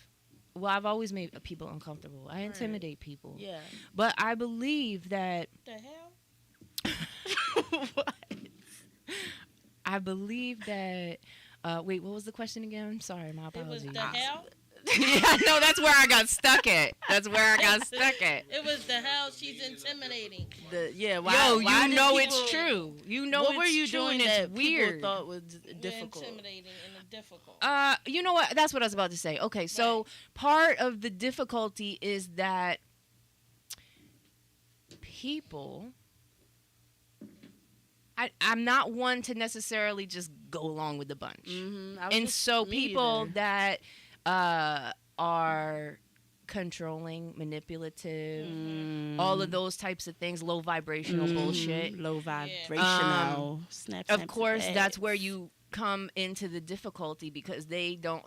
B: Well, I've always made people uncomfortable. I intimidate people.
C: Yeah.
B: But I believe that.
D: The hell?
C: What?
B: I believe that. Wait, what was the question again? I'm sorry, my
D: It was
B: apologies.
D: the hell.
B: Yeah, no, that's where I got stuck at. That's where I got stuck at.
D: It was the hell. She's intimidating.
C: Why
B: Yo,
C: why
B: you
C: did
B: know
C: people-
B: it's true. You know
C: What
B: it's
C: were you
B: true
C: doing
B: and it's
C: that
B: weird.
C: people thought was
D: You're
C: difficult?
D: intimidating and difficult.
B: You know what? That's what I was about to say. Okay, so part of the difficulty is that people. I'm not one to necessarily just go along with the bunch.
C: Mm-hmm.
B: And so people that are controlling, manipulative, all of those types of things, low vibrational bullshit.
C: low vibrational, snap,
B: Of
C: snap,
B: course,
C: snap.
B: that's where you come into the difficulty because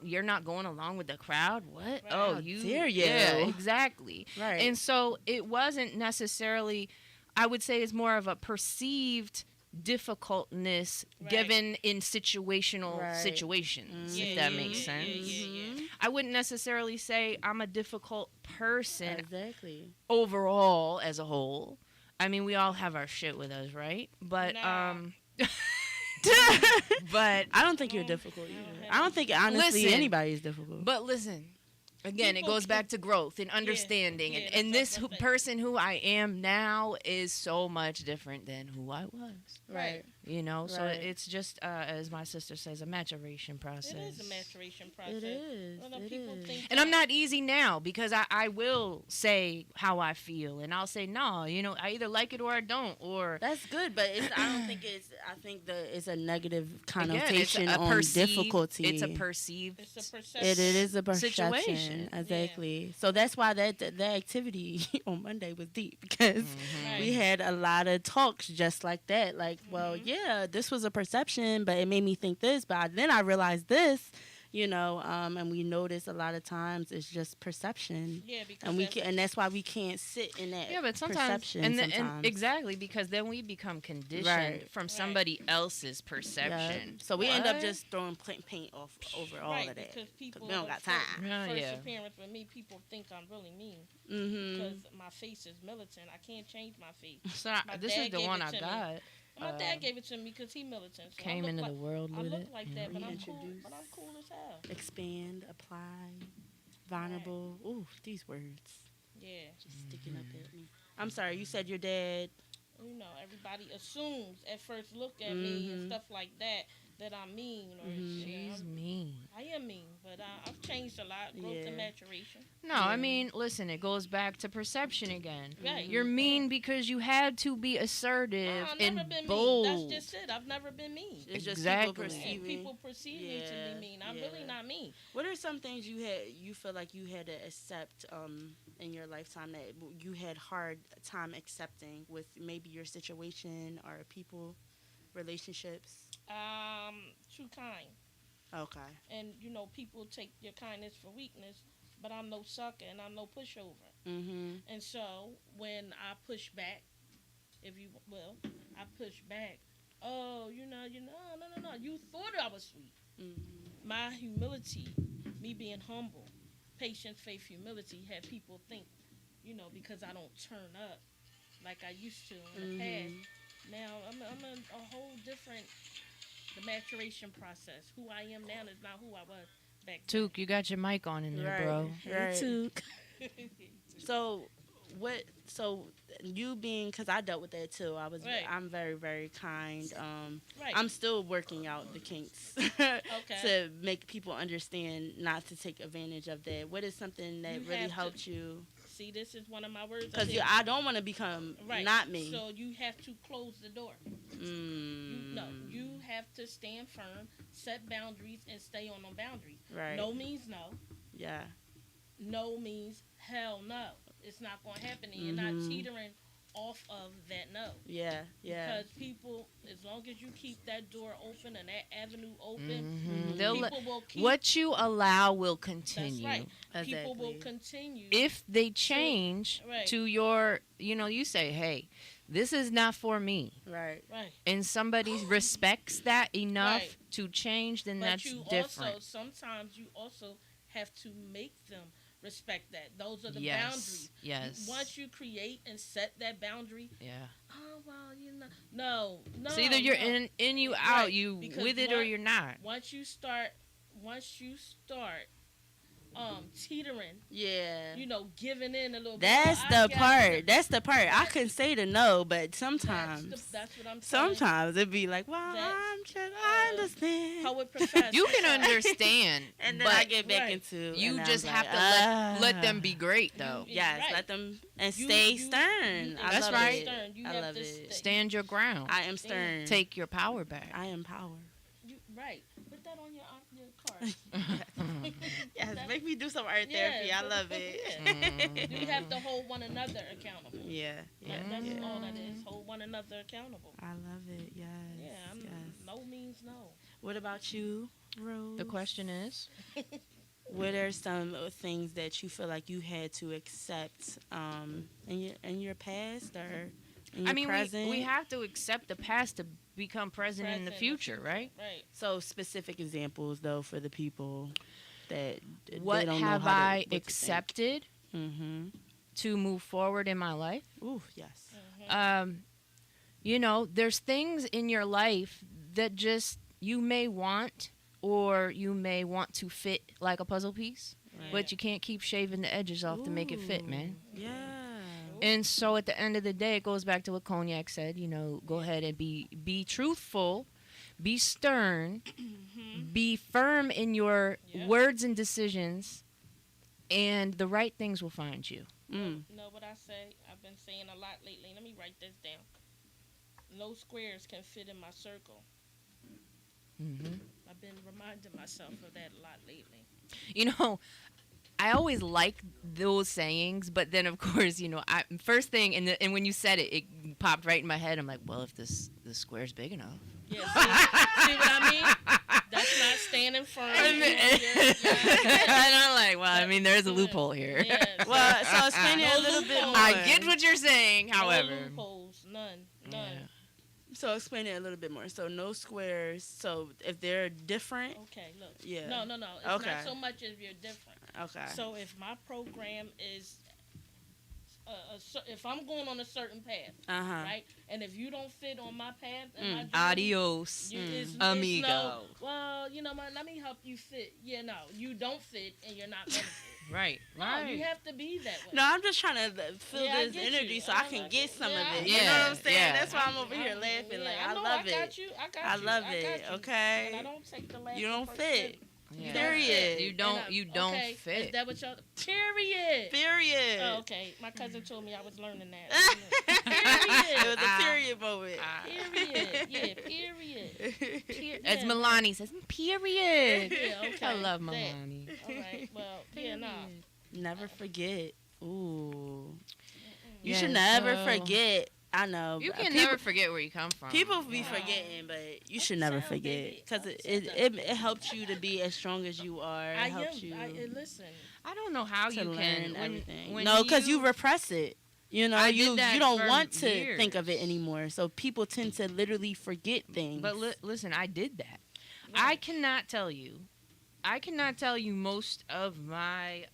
B: you're not going along with the crowd. What? Oh,
C: How
B: you
C: dare you.
B: Yeah, exactly.
C: Right.
B: And so it wasn't necessarily, I would say it's more of a perceived difficultness
D: Right.
B: given in situational
C: Right.
B: situations,
D: Yeah,
B: if that
D: yeah,
B: makes
D: yeah,
B: sense.
D: yeah.
B: I wouldn't necessarily say I'm a difficult person
C: Exactly.
B: overall as a whole. I mean, we all have our shit with us, right? But
D: Nah.
B: but
C: I don't think you're difficult either. I don't think honestly
B: Listen.
C: anybody is difficult.
B: But listen, again, it
D: People
B: goes
D: can-
B: back to growth and understanding.
D: yeah,
B: and
D: that's
B: this
D: what I'm saying.
B: person who I am now is so much different than who I was.
C: Right.
B: You know, so
C: Right.
B: it's just, as my sister says, a maturation process.
D: It is a maturation process.
C: It is.
D: Well, the
C: It
D: people
C: is.
D: think
B: And I'm not easy now because I will say how I feel. And I'll say, no, you know, I either like it or I don't. Or
C: That's good, but I don't think it's. I think it's a negative
B: again, it's
C: connotation
B: a
C: on
B: perceived,
C: difficulty.
B: It's a perceived.
D: it's a perception.
C: It is a perception,
B: situation.
C: exactly. So that's why that activity on Monday was deep because
B: Mm-hmm.
C: we had a lot of talks just like that. Like, well, yeah, this was a perception, but it made me think this. But then I realized this, you know, and we notice a lot of times it's just perception,
D: Yeah, because
C: and that's why we can't sit in that.
B: Yeah, but sometimes,
C: perception
B: and
C: sometimes.
B: exactly, because then we become conditioned
C: Right.
B: from somebody else's
C: Yeah.
B: perception.
C: So we end up
B: What?
C: just throwing paint off over all
D: right,
C: of that.
D: because people
C: we don't got
D: the fir-
C: time.
B: Yeah,
D: First
B: yeah.
D: appearance with me, people think I'm really mean
C: Mm-hmm.
D: because my face is militant. I can't change my face.
B: So
D: My
B: this
D: dad
B: is the
D: gave
B: one
D: it
B: I
D: to me.
B: got.
D: My dad gave it to me because he militant. So
B: Came
D: I look
B: into
D: like,
B: the world
D: I
B: with
D: look
B: it.
D: like
B: Yeah.
D: that, but I'm cool.
C: Reintroduce.
D: But I'm cool as hell.
C: Expand, apply, vulnerable. Ooh, these words
D: Yeah,
C: just sticking up at me. I'm sorry, you said your dad.
D: you know, everybody assumes at first look at me and
C: Mhm.
D: stuff like that I'm mean or
C: Mhm.
D: you know,
B: She's mean.
D: I am mean, but I've changed a lot. Growth
C: Yeah.
D: and maturation.
B: No, I mean, listen, it goes back to perception again.
D: Right.
B: You're mean because you had to be assertive
D: I've never
B: and
D: been
B: bold.
D: mean. That's just it. I've never been mean.
C: It's just
B: Exactly.
C: people
D: And
C: perceiving.
D: people perceive me to
C: Yeah,
D: be mean. I'm
C: yeah.
D: really not mean.
C: What are some things you feel like you had to accept in your lifetime that you had hard time accepting with maybe your situation or people, relationships?
D: Too kind.
C: Okay.
D: And you know, people take your kindness for weakness, but I'm no sucker and I'm no pushover.
C: Mhm.
D: And so when I push back, if you will, I push back. Oh, no. You thought I was sweet.
C: Mhm.
D: My humility, me being humble, patience, faith, humility, had people think, you know, because I don't turn up like I used to in the past. Now I'm a whole different. The maturation process. Who I am now is not who I was back then.
B: Took, you got your mic on in there, bro.
C: Right. So, what? So you being, because I dealt with that too.
D: Right.
C: I'm very, very kind.
D: Right.
C: I'm still working out the kinks
D: Okay.
C: to make people understand not to take advantage of that. What is something that
D: You
C: really
D: have to-
C: helped you?
D: See, this is one of my words.
C: Because
D: said.
C: I don't want to become
D: Right.
C: not me.
D: So you have to close the door. No, you have to stand firm, set boundaries, and stay on them boundaries.
C: Right.
D: No means no.
C: Yeah.
D: No means hell no. It's not going to happen, and you're not teetering off of that no.
C: Yeah. Yeah.
D: Because people, as long as you keep that door open and that avenue open,
B: Mhm. They'll
D: people
B: let-
D: will keep.
B: What you allow will
D: That's
B: continue.
D: right. People will
C: Exactly.
D: continue.
B: If they change
D: Right.
B: to your, you say, hey, this is not for me,
C: Right.
D: Right.
B: and somebody respects that enough
D: Right.
B: to change, then
D: But
B: that's
D: you
B: different.
D: also sometimes you also have to make them respect that. Those are the
B: Yes.
D: boundaries.
B: Yes.
D: Once you create and set that boundary,
B: Yeah.
D: oh well, no.
B: So either you're
D: no.
B: in you
D: Right,
B: out, you
D: because
B: with it or
D: one-
B: you're not.
D: Once you start teetering,
C: Yeah.
D: giving in a little
C: That's
D: bit. Oh, I
C: the
D: got
C: part.
D: you.
C: That's the part. I can say the no, but
D: That's
C: sometimes,
D: that's what I'm saying.
C: sometimes it'd be like, well,
D: That,
C: I'm just, I understand.
D: Poet professor.
B: You can understand,
C: And then
B: but
C: I get back
D: Right.
C: into.
B: you
C: and
B: just
C: I'm
B: have
C: like,
B: to let them be great, though.
C: Yes,
D: Right.
C: let them and
D: You-
C: stay
D: you-
C: stern.
D: you-
C: I
B: That's
C: love
B: right.
C: It.
D: Stern. You
C: I
D: have
C: love
D: to
C: it.
D: stay-
B: Stand your ground.
C: I am stern.
B: Take your power back.
C: I am power.
D: Right. Put that on your card.
C: Yes,
D: That-
C: make me do some art therapy. I love it.
D: You have to hold one another accountable.
C: Yeah, yeah,
D: That's
C: yeah.
D: all that is. Hold one another accountable.
C: I love it. Yes.
D: Yeah,
C: yes.
D: no means no.
C: What about you, Rose?
B: The question is,
C: What are some things that you feel like you had to accept in your past or in your
B: I mean,
C: present?
B: we have to accept the past to become present in the future, right?
D: Right.
C: So specific examples though for the people that
B: What
C: they don't
B: have
C: know how
B: I
C: to,
B: accepted
C: Mm-hmm.
B: to move forward in my life?
C: Ooh, yes.
B: You know, there's things in your life that just you may want or you may want to fit like a puzzle piece, but you can't keep shaving the edges off to make it fit, man.
C: Yeah.
B: And so at the end of the day, it goes back to what Cognac said, you know, go ahead and be truthful, be stern, be firm in your words and decisions, and the right things will find you.
C: Mm.
D: You know what I say? I've been saying a lot lately. Let me write this down. No squares can fit in my circle. I've been reminding myself of that a lot lately.
B: You know, I always like those sayings, but then of course, you know, first thing, and when you said it, it popped right in my head. I'm like, well, if this square's big enough.
D: Yeah, see what I mean? That's not standing firm.
B: And I'm like, well, I mean, there's a loophole here.
D: Yeah,
C: Well, so explain it a
D: No
C: little bit more.
D: loophole.
B: I get what you're saying, however.
D: No loopholes, none.
B: Yeah.
C: So explain it a little bit more. So no squares. So if they're different.
D: Okay, look.
C: Yeah.
D: No. It's
C: Okay.
D: not so much as you're different.
C: Okay.
D: So if my program is, if I'm going on a certain path, right, and if you don't fit on my path, and my journey,
B: Adios,
D: it's
B: amigo.
D: no, well, you know, let me help you fit. Yeah, no, you don't fit, and you're not gonna fit.
B: Right.
D: No, you have to be that way.
C: No, I'm just trying to feel
D: Yeah, I
C: this
D: get
C: energy
D: you.
C: so I can get some of it. You
B: Yeah,
C: know what I'm saying?
B: yeah.
C: That's why I'm over here laughing. Like, I
D: know,
C: love
D: I
C: it.
D: got you. I got
C: I
D: you.
C: love
D: I
C: it,
D: got you.
C: okay?
D: But I don't take the last
C: You don't
D: first
C: fit.
D: step.
B: Yeah.
C: Period.
B: You don't
D: okay.
B: fit.
D: Is that what y'all? Period.
C: Period.
D: Oh, okay. My cousin told me I was learning that. Period.
C: It was a period moment.
D: Period. Yeah, period.
B: As Milani says, period.
D: Yeah, okay.
B: I love
D: That.
B: Milani.
D: All right. Well, yeah, nah.
C: Never forget. Ooh. You
B: Yeah,
C: should never
B: so-
C: forget. I know.
B: You
C: but
B: can
C: people,
B: never forget where you come from.
C: People be forgetting, but you should never
D: sound
C: forget
D: big.
C: because
D: Don't
C: it,
D: sound
C: it,
D: big.
C: it helps you to be as strong as you are. It
D: I
C: helps you
D: listen.
B: I don't know how
C: to
B: you
C: learn
B: can.
C: everything.
B: When
C: No, because you repress it. You know,
B: I did
C: you
B: that
C: don't
B: for
C: want to think of it
B: years.
C: anymore. So people tend to literally forget things.
B: But listen, I did that. I cannot tell you. Most of my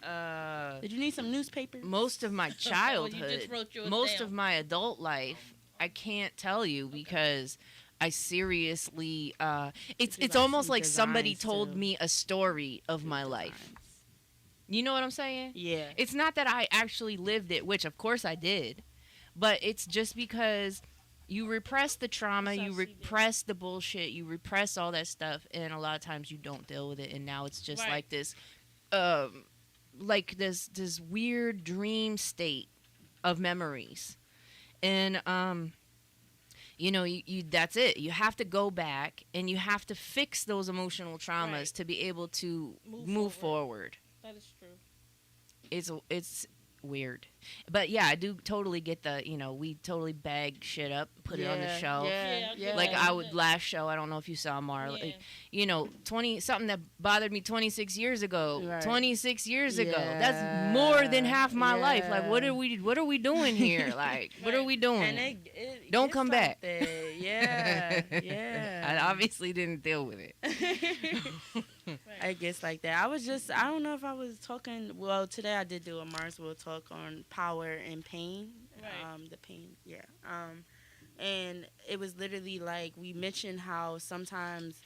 C: Did you need some newspaper?
B: most of my childhood,
D: wrote yours
B: most
D: down.
B: of my adult life, I can't tell you because I seriously it's
C: like
B: almost
C: some
B: like somebody
C: designs,
B: told
C: too.
B: me a story of my life. You know what I'm saying?
C: Yeah.
B: It's not that I actually lived it, which of course I did, but it's just because you repress the trauma, you repress the bullshit, you repress all that stuff, and a lot of times you don't deal with it, and now it's just
D: Right.
B: like this weird dream state of memories, and you know, you that's it. You have to go back and you have to fix those emotional traumas
D: Right.
B: to be able to
D: Move
B: move forward.
D: That is true.
B: It's weird, but yeah, I do totally get the, you know, we totally bag shit up, put it on the shelf.
D: Yeah.
B: Like I would last show, I don't know if you saw Marla,
D: Yeah.
B: you know, 20 something that bothered me 26 years ago.
C: Right.
B: 26 years ago.
C: Yeah.
B: That's more than half my life. Like
C: Yeah.
B: what are we doing here? Like what are we doing?
C: And it
B: Don't
C: gets
B: come
C: like
B: back.
C: that. Yeah. Yeah.
B: I obviously didn't deal with it.
C: It gets like that. I don't know if I was talking. Well, today I did do a Marsville talk on power and pain.
D: Right.
C: The pain, yeah. And it was literally like we mentioned how sometimes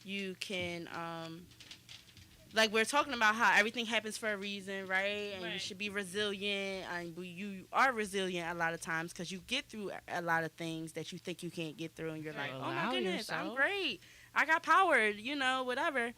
C: you can, like we're talking about how everything happens for a reason, right? And you
D: Right.
C: should be resilient, and you are resilient a lot of times because you get through a lot of things that you think you can't get through, and you're like,
B: Right.
C: oh my
B: Allow
C: goodness, I'm
B: yourself.
C: great. I got power, you know, whatever.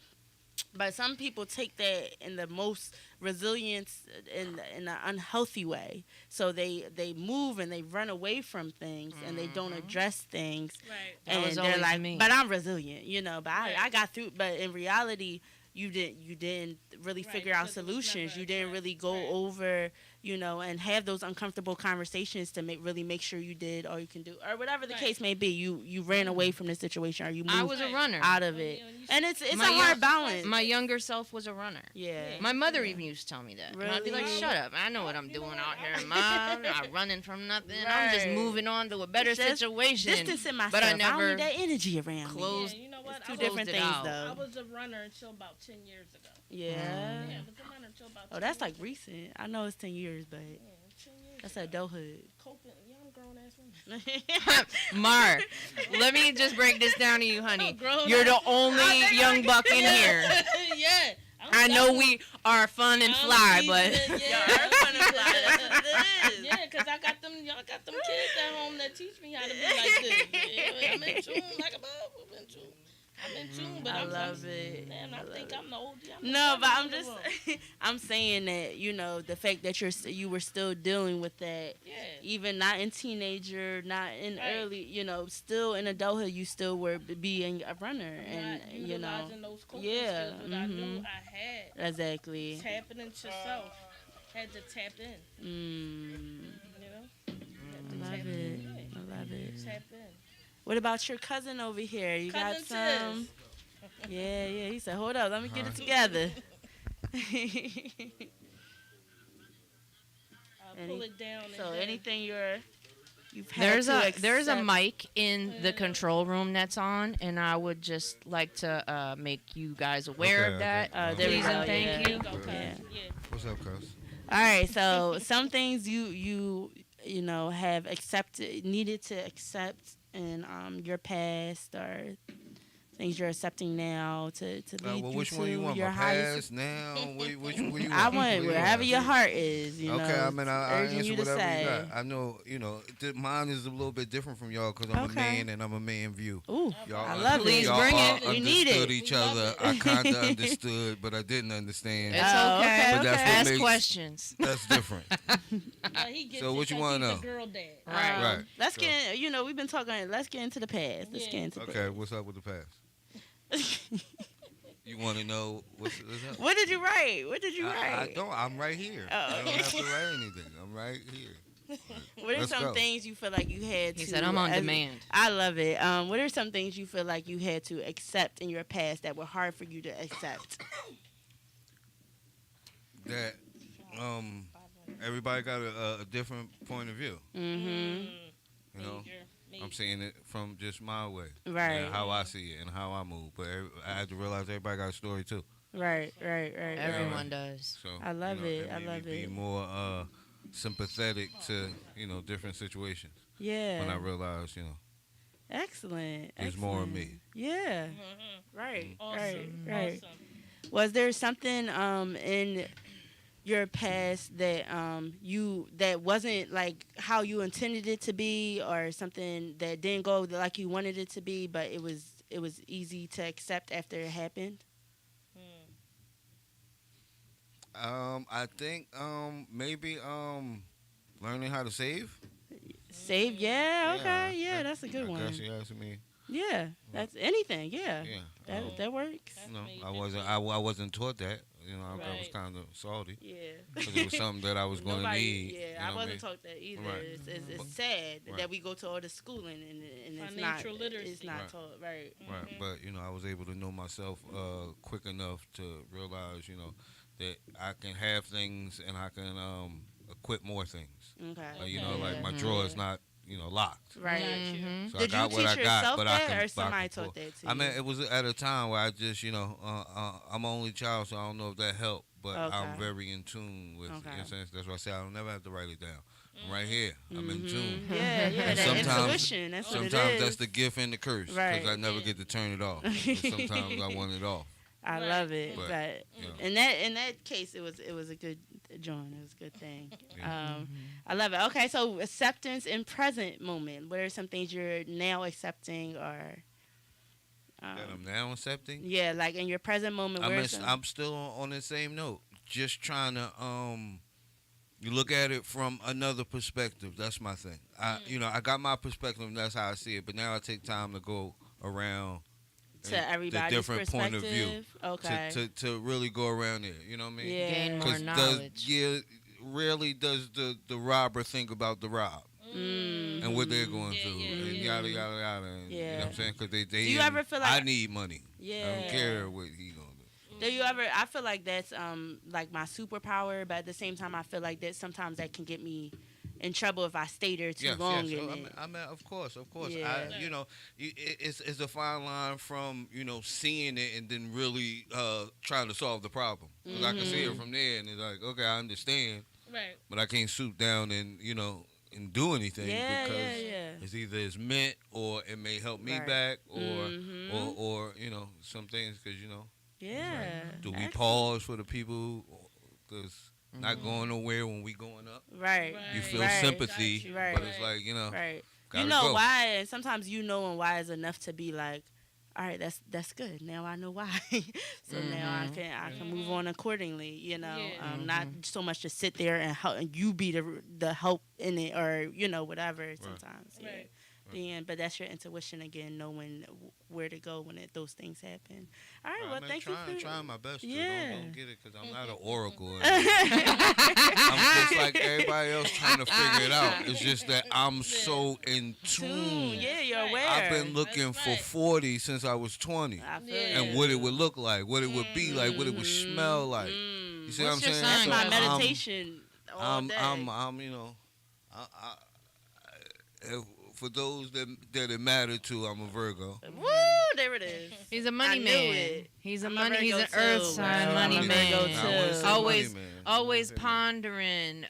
C: But some people take that in the most resilience in an unhealthy way. So they move and they run away from things and they don't address things.
D: Right.
B: That
C: And
B: was
C: they're
B: always
C: like,
B: me.
C: but I'm resilient, you know. But
D: Right.
C: I got through. But in reality, you didn't really
D: Right,
C: figure out
D: because it was
C: solutions.
D: never
C: You didn't really
D: addressed.
C: go
D: Right.
C: over, you know, and have those uncomfortable conversations to really make sure you did all you can do, or whatever the
D: Right.
C: case may be. You ran away from the situation, or you moved
B: I was a runner.
C: out of
D: Well,
C: it.
D: you know, you
C: And it's a
B: My
C: hard
B: young-
C: balance.
B: My younger self was a runner.
C: Yeah.
B: My mother even used to tell me that. And I'd be like,
C: Really?
B: shut up. I know what I'm
D: You know
B: doing
D: what?
B: out here, Mom. I'm not running from nothing. I'm just
C: Right.
B: moving on to a better
C: Just
B: situation.
C: Distancing myself.
B: But I
C: I don't
B: never
C: need that energy around me.
B: closed.
D: Yeah, you know what?
C: It's two
D: I was-
C: different
B: closed it
C: things,
B: out.
D: I
C: though.
D: was a runner until about 10 years ago.
C: Yeah.
D: Yeah, I was a runner until about 10
C: Oh, that's
D: years
C: like
D: ago.
C: recent. I know it's 10 years, but
D: Yeah, 10 years
C: that's
D: ago.
C: adulthood.
D: Coping, young grown ass women.
B: Mar, let me just break this down to you, honey.
D: Grown
B: You're the
D: ass-
B: only young buck in here.
D: Yeah.
B: I know we are fun and fly, but
D: Yeah, because y'all got them kids at home that teach me how to be like this. Yeah, I'm in tune like a bub. I'm in tune, but
C: I
D: I'm
C: love it.
D: Man, I think I'm the old.
C: No, but I'm just, I'm saying that, you know, the fact that you were still dealing with that, even not in teenager, not in early, you know, still in adulthood, you still were being a runner, and you know,
D: those skills, but I knew I had
C: exactly
D: tapping into self, had to tap in. You know,
C: I love it. I love it.
D: Tap in.
C: What about your cousin over here? You got
D: Cousin
C: some? Yeah. He said, "Hold up, let me get it together."
D: I'll pull it down.
C: So anything you've had
B: There's a
C: accept-
B: mic in the control room that's on, and I would just like to make you guys aware of that.
C: there we
B: Please
C: go,
B: and thank
C: yeah.
B: you.
C: Yeah.
H: What's up, cuz?
C: All right, so some things you know have needed to accept in your past, or things you're accepting now to lead
H: Well,
C: you
H: which
C: to
H: one you want?
C: your
H: My
C: highest.
H: past, now? Which one you want?
C: I want
H: What you
C: wherever
H: want?
C: your heart is. You know,
H: Okay, I mean, I
C: urging
H: answer
C: you to
H: whatever
C: say.
H: you got. I know, you know, mine is a little bit different from y'all because I'm a man and I'm a man view.
C: Ooh,
H: Y'all
C: I love it.
H: y'all
C: Bring
H: all
C: it. We need
H: understood
C: it.
H: each other. I kind of understood, but I didn't understand.
B: It's
C: Oh,
B: okay.
H: But that's what
B: Ask
H: makes-
B: questions.
H: That's different.
D: So
H: what you wanna know?
D: Girl dad.
H: Right.
C: Let's get. You know, we've been talking. Let's get into the past. Let's get into the
H: Okay, what's up with the past? You want to know what's up?
C: What did you write? What did you
H: I
C: write?
H: don't. I'm right here.
C: Oh,
H: I don't
C: okay.
H: have to write anything. I'm right here.
C: What are
H: Let's
C: some
H: go.
C: things you feel like you had to?
B: He said, "I'm on demand."
C: I love it. What are some things you feel like you had to accept in your past that were hard for you to accept?
H: That everybody got a different point of view.
C: Mm-hmm.
H: You know, I'm seeing it from just my way,
C: Right.
H: and how I see it and how I move. But I had to realize everybody got a story too.
C: Right.
B: Everyone does.
H: So
C: I love it. I
H: made
C: love
H: me
C: it.
H: Be more sympathetic to different situations.
C: Yeah.
H: When I realized
C: Excellent.
H: there's more of me.
C: Yeah. Right.
D: Awesome.
C: Right.
D: Awesome.
C: Was there something in your past that that wasn't like how you intended it to be, or something that didn't go like you wanted it to be, but it was easy to accept after it happened?
H: I think maybe learning how to save.
C: Save, yeah, okay, yeah, that's a good
H: I
C: one.
H: guess you asking me.
C: Yeah, that's anything, yeah.
H: Yeah.
C: That works.
H: No, I wasn't taught that. I was
C: Right.
H: kind of salty.
C: Yeah.
H: Because it was something that I was going to need.
C: Yeah,
H: you know
C: I
H: what
C: wasn't
H: mean?
C: taught that either.
H: Right.
C: It's sad
H: Right.
C: that we go to all the schooling and it's
D: Financial
C: not
D: literacy.
C: It's not
H: Right.
C: taught, right?
H: Right, but I was able to know myself quick enough to realize, that I can have things and I can equip more things.
C: Okay.
H: Like my drawer is not locked.
C: Right.
H: So
C: Did
H: I got
C: you
H: what
C: teach
H: I got,
C: yourself
H: but
C: that,
H: I can.
C: or
H: but I
C: somebody
H: can
C: taught
H: pull.
C: that to you?
H: I mean, it was at a time where I just, I'm an only child, so I don't know if that helped. But I'm
C: Okay.
H: very in tune with.
C: Okay.
H: You know what I'm saying? That's why I say I don't never have to write it down. I'm right here. I'm in tune.
C: Yeah,
H: And
C: that
H: sometimes-
C: intuition. That's what it
H: Sometimes
C: is.
H: that's the gift and the curse, because
C: Right.
H: I never get to turn it off. And sometimes I want it off.
C: I love it,
H: But,
C: but
H: yeah.
C: in that case, it was a good joint. It was a good thing. I love it. Okay, so acceptance in present moment. What are some things you're now accepting, or
H: That I'm now accepting.
C: yeah, like in your present moment?
H: I'm still on the same note. Just trying to you look at it from another perspective. That's my thing. I got my perspective, and that's how I see it. But now I take time to go around
C: to everybody's
H: the different point of view.
C: Okay.
H: To really go around there. You know what I mean?
C: Yeah.
B: Gain more
H: 'Cause
B: knowledge.
H: rarely does the robber think about the rob and what they're going through and yada yada yada. And, you know what I'm saying? Because they
C: Do you ever feel like
H: I need money.
C: Yeah.
H: I don't care what he gonna do.
C: Do you ever? I feel like that's like my superpower, but at the same time, I feel like that sometimes that can get me in trouble if I stay there too long.
H: Yes.
C: in it.
H: I mean, of course.
C: Yeah.
H: It's a fine line from seeing it and then really trying to solve the problem. Because I can see it from there, and it's like, okay, I understand,
D: Right.
H: but I can't swoop down and and do anything
C: Yeah,
H: because
C: yeah.
H: it's either it's meant or it may help me
C: Right.
H: back or
C: Mhm.
H: or some things because
C: Yeah.
H: do we
C: Excellent.
H: pause for the people because not going nowhere when we going up.
C: Right.
H: You feel
C: Right.
H: sympathy,
D: Got you.
C: Right.
H: but it's like
C: Right.
H: gotta
C: You know
H: go.
C: why, and sometimes why is enough to be like, all right, that's good. Now I know why. So now I can move on accordingly.
D: Yeah.
C: Not so much to sit there and help and you be the help in it or whatever. Sometimes, yeah.
D: Right.
C: But that's your intuition again, knowing where to go when those things happen. All right, well, thank you for
H: trying my best.
C: Yeah.
H: Don't get it because I'm not an oracle. I'm just like everybody else trying to figure it out. It's just that I'm so in tune.
C: Yeah, you're aware.
H: I've been looking for 40 since I was 20.
C: I feel
D: Yeah.
H: And what it would look like, what it would be like, what it would smell like. You see
B: What's
H: what I'm
B: your
H: saying?
B: sign,
C: That's my
B: Cousin?
C: meditation all day.
H: For those that it mattered to, I'm a Virgo.
C: Woo, there it is.
B: He's a
C: I
B: money
C: knew
B: man.
C: it.
B: He's a
C: I'm a
B: money. He's
C: Virgo
B: an earth
C: too,
B: sign
C: bro.
B: money
C: I'm a
B: man.
C: Virgo
H: I wouldn't say
B: Always,
H: money man.
B: always
H: I wouldn't say
B: pondering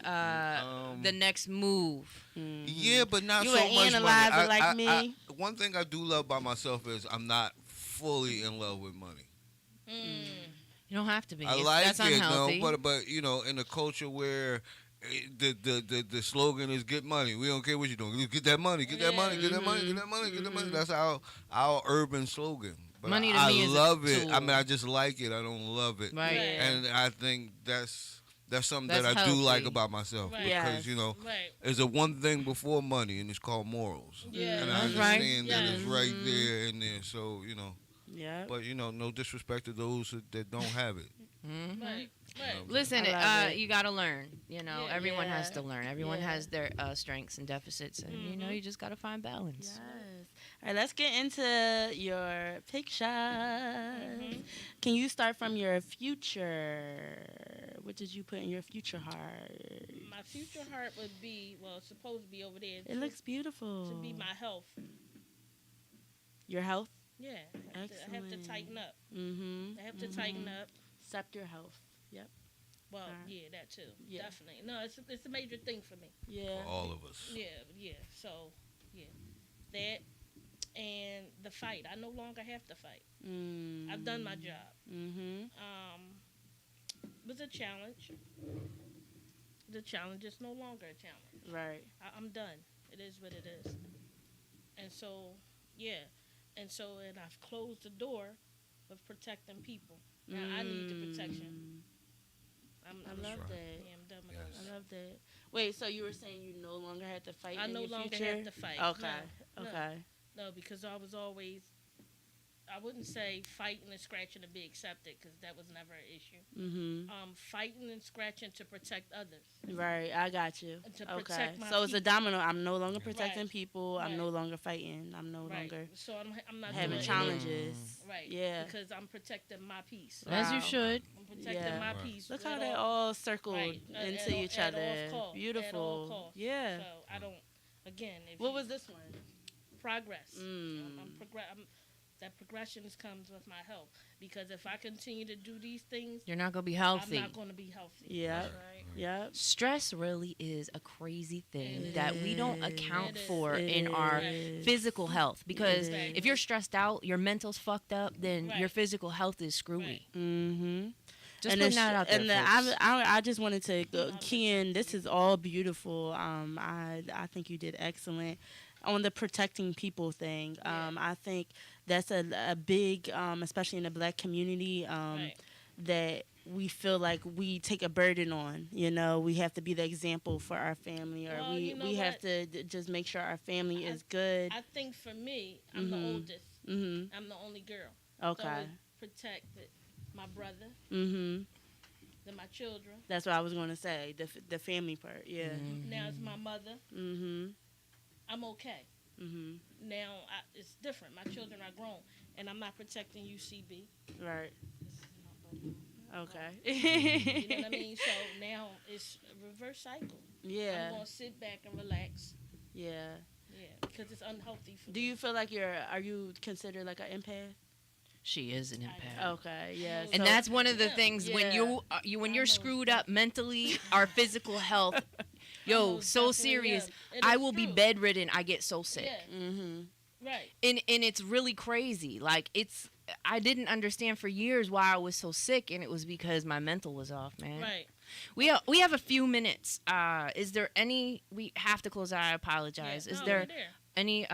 B: the next move.
H: Yeah, but not
C: You
H: so
C: an
H: much
C: analyzer
H: money.
C: like me?
H: One thing I do love about myself is I'm not fully in love with money.
B: You don't have to be.
H: I like
B: That's
H: it,
B: unhealthy.
H: but in a culture where the slogan is get money. We don't care what you're doing. Get that money. Get that money. Get that money. Get that money. Get that money. That's our urban slogan. But
B: Money to
H: I
B: me is a
H: love it. I
B: tool.
H: mean, I just like it. I don't love it.
B: Right.
H: And I think that's something
B: That's
H: that I do like
B: healthy.
H: about myself
D: Right.
H: because
C: Yes.
D: Right.
H: there's a one thing before money, and it's called morals.
D: Yeah.
H: And I
B: That's right.
H: understand that it's
D: Yes.
H: right there in there. So
C: Yeah.
H: but no disrespect to those that don't have it.
D: Right. Right.
B: Listen,
C: I love it.
B: you got to learn. Everyone has
C: Yeah.
B: to learn. Everyone
C: Yeah.
B: has their strengths and deficits, and you just got to find balance.
C: Yes. All right, let's get into your pictures. Can you start from your future? What did you put in your future heart?
D: My future heart would be it's supposed to be over there.
C: It looks beautiful.
D: to be my health.
C: Your health?
D: Yeah. I have to
C: Excellent.
D: tighten up.
C: Mm-hmm.
D: I have to tighten up.
C: Accept your health. Yep.
D: Well,
C: Alright.
D: yeah, that too.
C: Yeah.
D: Definitely. No, it's a major thing for me.
C: Yeah.
H: For all of us.
D: Yeah. So, yeah, that and the fight. I no longer have to fight. I've done my job.
C: Mm-hmm.
D: It was a challenge. The challenge is no longer a challenge.
C: Right.
D: I'm done. It is what it is. And so, yeah. And I've closed the door of protecting people. Now I need the protection.
C: I
D: I'm
C: love
H: right.
C: that.
D: Yeah, I'm done with
H: Yes.
C: I love that. Wait, so you were saying you no longer had to fight
D: I
C: in
D: no
C: your
D: longer
C: future?
D: have to fight.
C: Okay.
D: No, no.
C: Okay.
D: No, because I was always, I wouldn't say fighting and scratching to be accepted because that was never an issue.
C: Mm-hmm.
D: Fighting and scratching to protect others.
C: Right, I got you.
D: And to
C: Okay.
D: protect my
C: So it's a
D: people.
C: domino. I'm no longer protecting
D: Right.
C: people. I'm
D: Right.
C: no longer fighting. I'm no
D: Right.
C: longer
D: So I'm not
C: having
D: doing
C: challenges.
D: Right.
C: Yeah.
D: Because I'm protecting my peace.
B: As you
C: Wow.
B: should.
D: I'm protecting
C: Yeah.
D: my
H: Right.
D: peace.
C: Look
D: at
C: how they all circled
D: right,
C: into each
D: at
C: other.
D: all costs,
C: Beautiful.
D: At all costs.
C: Yeah.
D: So I don't. Again, if
C: What
D: you-
C: was this one?
D: progress?
C: Mm.
D: That progression comes with my health because if I continue to do these things,
B: You're not going to be
D: I'm
B: healthy.
D: not going to be healthy.
C: Yep.
D: Right.
C: Yep.
B: Stress really is a crazy thing
C: It
B: that we don't
C: is.
B: account
D: It is.
B: for
C: It
B: in our
C: is.
B: physical health. Because
C: It
B: if you're stressed out, your mental's fucked up, then your
D: Right.
B: physical health is screwy.
D: Right.
C: Mm-hmm.
B: Just
C: and
B: putting that out there, folks.
C: I just wanted to go, key in. This is all beautiful. I think you did excellent on the protecting people thing. I think that's a big, especially in the Black community,
D: Right.
C: that we feel like we take a burden on. We have to be the example for our family, or
D: Well, you know
C: we have
D: what?
C: to just make sure our family is good.
D: I think for me, I'm the
C: Mhm.
D: oldest.
C: Mm-hmm.
D: I'm the only girl.
C: Okay.
D: So it protected my brother,
C: Mm-hmm.
D: then my children.
C: That's what I was going to say. The family part. Yeah.
D: Now it's my mother.
C: Mm-hmm.
D: I'm okay.
C: Mm-hmm.
D: Now it's different. My children are grown, and I'm not protecting UCB.
C: Right.
D: This is my buddy.
C: Okay.
D: You know what I mean? So now it's a reverse cycle.
C: Yeah.
D: I'm gonna sit back and relax.
C: Yeah.
D: Yeah, because it's unhealthy for
C: Do
D: me.
C: you feel like are you considered like an empath?
B: She is an empath.
C: Okay. Yeah.
B: And
C: so-
B: that's one of the
D: Yeah.
B: things when
C: Yeah.
B: when you're
D: Almost.
B: screwed up mentally, our physical health Yo,
D: most
B: so
D: definitely
B: serious.
D: am. It
B: I
D: is
B: will be
D: true.
B: bedridden. I get so sick.
D: Yeah. Right.
B: And it's really crazy. Like I didn't understand for years why I was so sick, and it was because my mental was off, man.
D: Right.
B: We have a few minutes. Is there any? We have to close out. I apologize.
D: Yeah.
B: Is
D: No,
B: there
D: we're there.
B: any?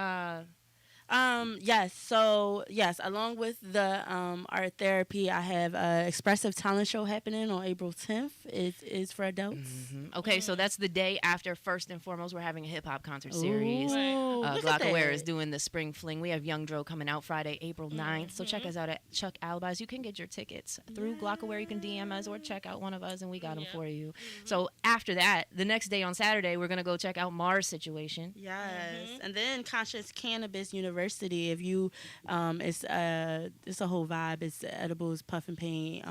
C: Yes. So yes, along with the art therapy, I have a expressive talent show happening on April 10th. It is for adults.
B: Okay, so that's the day after. First and foremost, we're having a hip hop concert series.
C: Ooh, look at
B: Glockaware
C: that.
B: is doing the spring fling. We have Young Dro coming out Friday, April 9th. So check us out at Chuck Alibis. You can get your tickets through Glockaware. You can DM us or check out one of us, and we got them for you. So after that, the next day on Saturday, we're gonna go check out Mars Situation.
C: Yes, and then Conscious Cannabis University. If you, it's a whole vibe. It's edibles, puff and paint,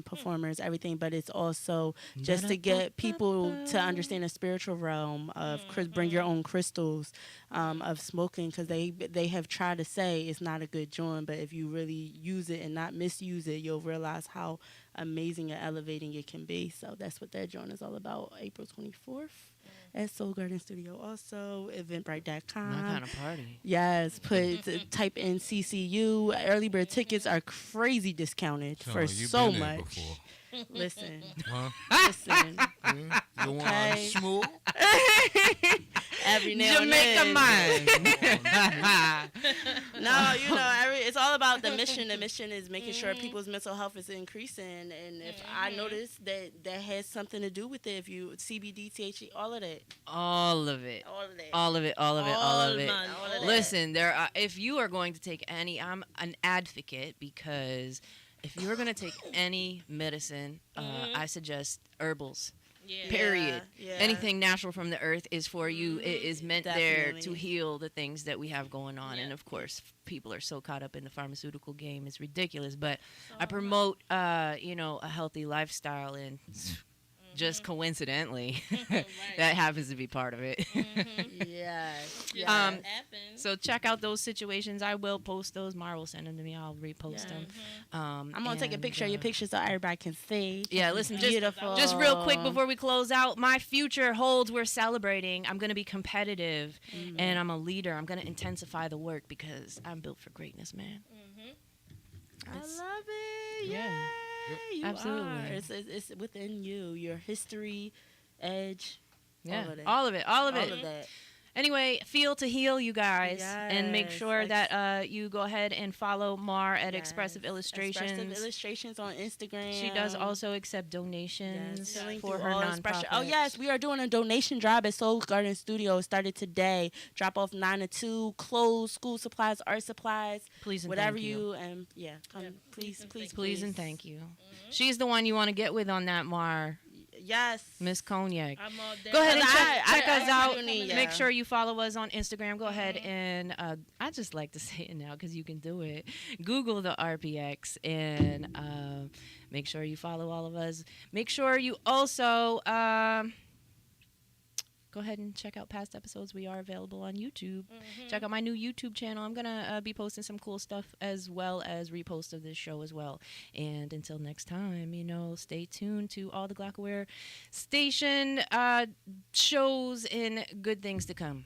C: performers, everything. But it's also just to get people to understand the spiritual realm of bring your own crystals, of smoking, because they have tried to say it's not a good joint, but if you really use it and not misuse it, you'll realize how amazing and elevating it can be. So that's what that joint is all about. April 24th. At Soul Garden Studio, also Eventbrite.com.
B: My kind of party.
C: Yes, type in CCU. Early bird tickets are crazy discounted for
H: you've
C: so
H: been there
C: much.
H: before.
C: Listen,
H: Huh?
C: listen.
H: You want
C: Okay.
H: smooth?
C: Every now and
B: Jamaica
C: then.
B: man.
C: No, it's all about the mission. The mission is making sure people's mental health is increasing, and if I notice that has something to do with it, if you CBD, THC, all of that,
B: All of it.
C: all of that,
B: All of it. All of it. All of it.
D: my
C: all of that.
B: Listen, if you are going to take any, I'm an advocate, because if you're going to take any medicine, I suggest herbals.
D: Yeah.
B: Period.
C: Yeah.
B: Anything natural from the earth is for you. It is meant there to
C: Definitely.
B: heal the things that we have going on. And of course, people are so caught up in the pharmaceutical game. It's ridiculous. But I promote, a healthy lifestyle, and just coincidentally, that happens to be part of it.
C: Yes.
D: Yeah,
B: Um,
D: it happens.
B: So check out those situations. I will post those. Mar will send them to me. I'll repost them.
C: I'm gonna take a
B: and,
C: picture of your picture so everybody can see.
B: Yeah, listen, just
C: Beautiful.
B: Just real quick before we close out, my future holds. We're celebrating. I'm going to be competitive, and I'm a leader. I'm going to intensify the work because I'm built for greatness, man.
C: I love it.
B: Yeah.
C: Yay, you
B: Absolutely.
C: are. It's within you. Your history, edge.
B: Yeah,
C: All of that.
B: all of
C: All
B: it.
C: of that.
B: Anyway, feel to heal, you guys, and make
C: Yes.
B: sure that you go ahead and follow Mar at Expressive
C: Yes.
B: Illustrations.
C: Expressive Illustrations on Instagram.
B: She does also accept donations
C: Yes, filling
B: for
C: through
B: her
C: all
B: nonprofit.
C: expression. Oh yes, we are doing a donation drive at Soul Garden Studio. It started today. Drop off 9 to 2. Clothes, school supplies, art supplies,
B: Please and
C: whatever
B: thank you.
C: and come.
D: Yeah,
C: Please, please,
B: Please and thank you. She's the one you want to get with on that, Mar.
C: Yes.
B: Miss Cognac.
D: I'm all down.
B: Go ahead and
C: I-
B: check
C: I
B: us out.
C: do need-
B: Make
C: yeah.
B: sure you follow us on Instagram. Go ahead and I just like to say it now because you can do it. Google the RPX and make sure you follow all of us. Make sure you also go ahead and check out past episodes. We are available on YouTube. Check out my new YouTube channel. I'm going to be posting some cool stuff as well as reposts of this show as well. And until next time, stay tuned to all the Glockaware station shows and good things to come.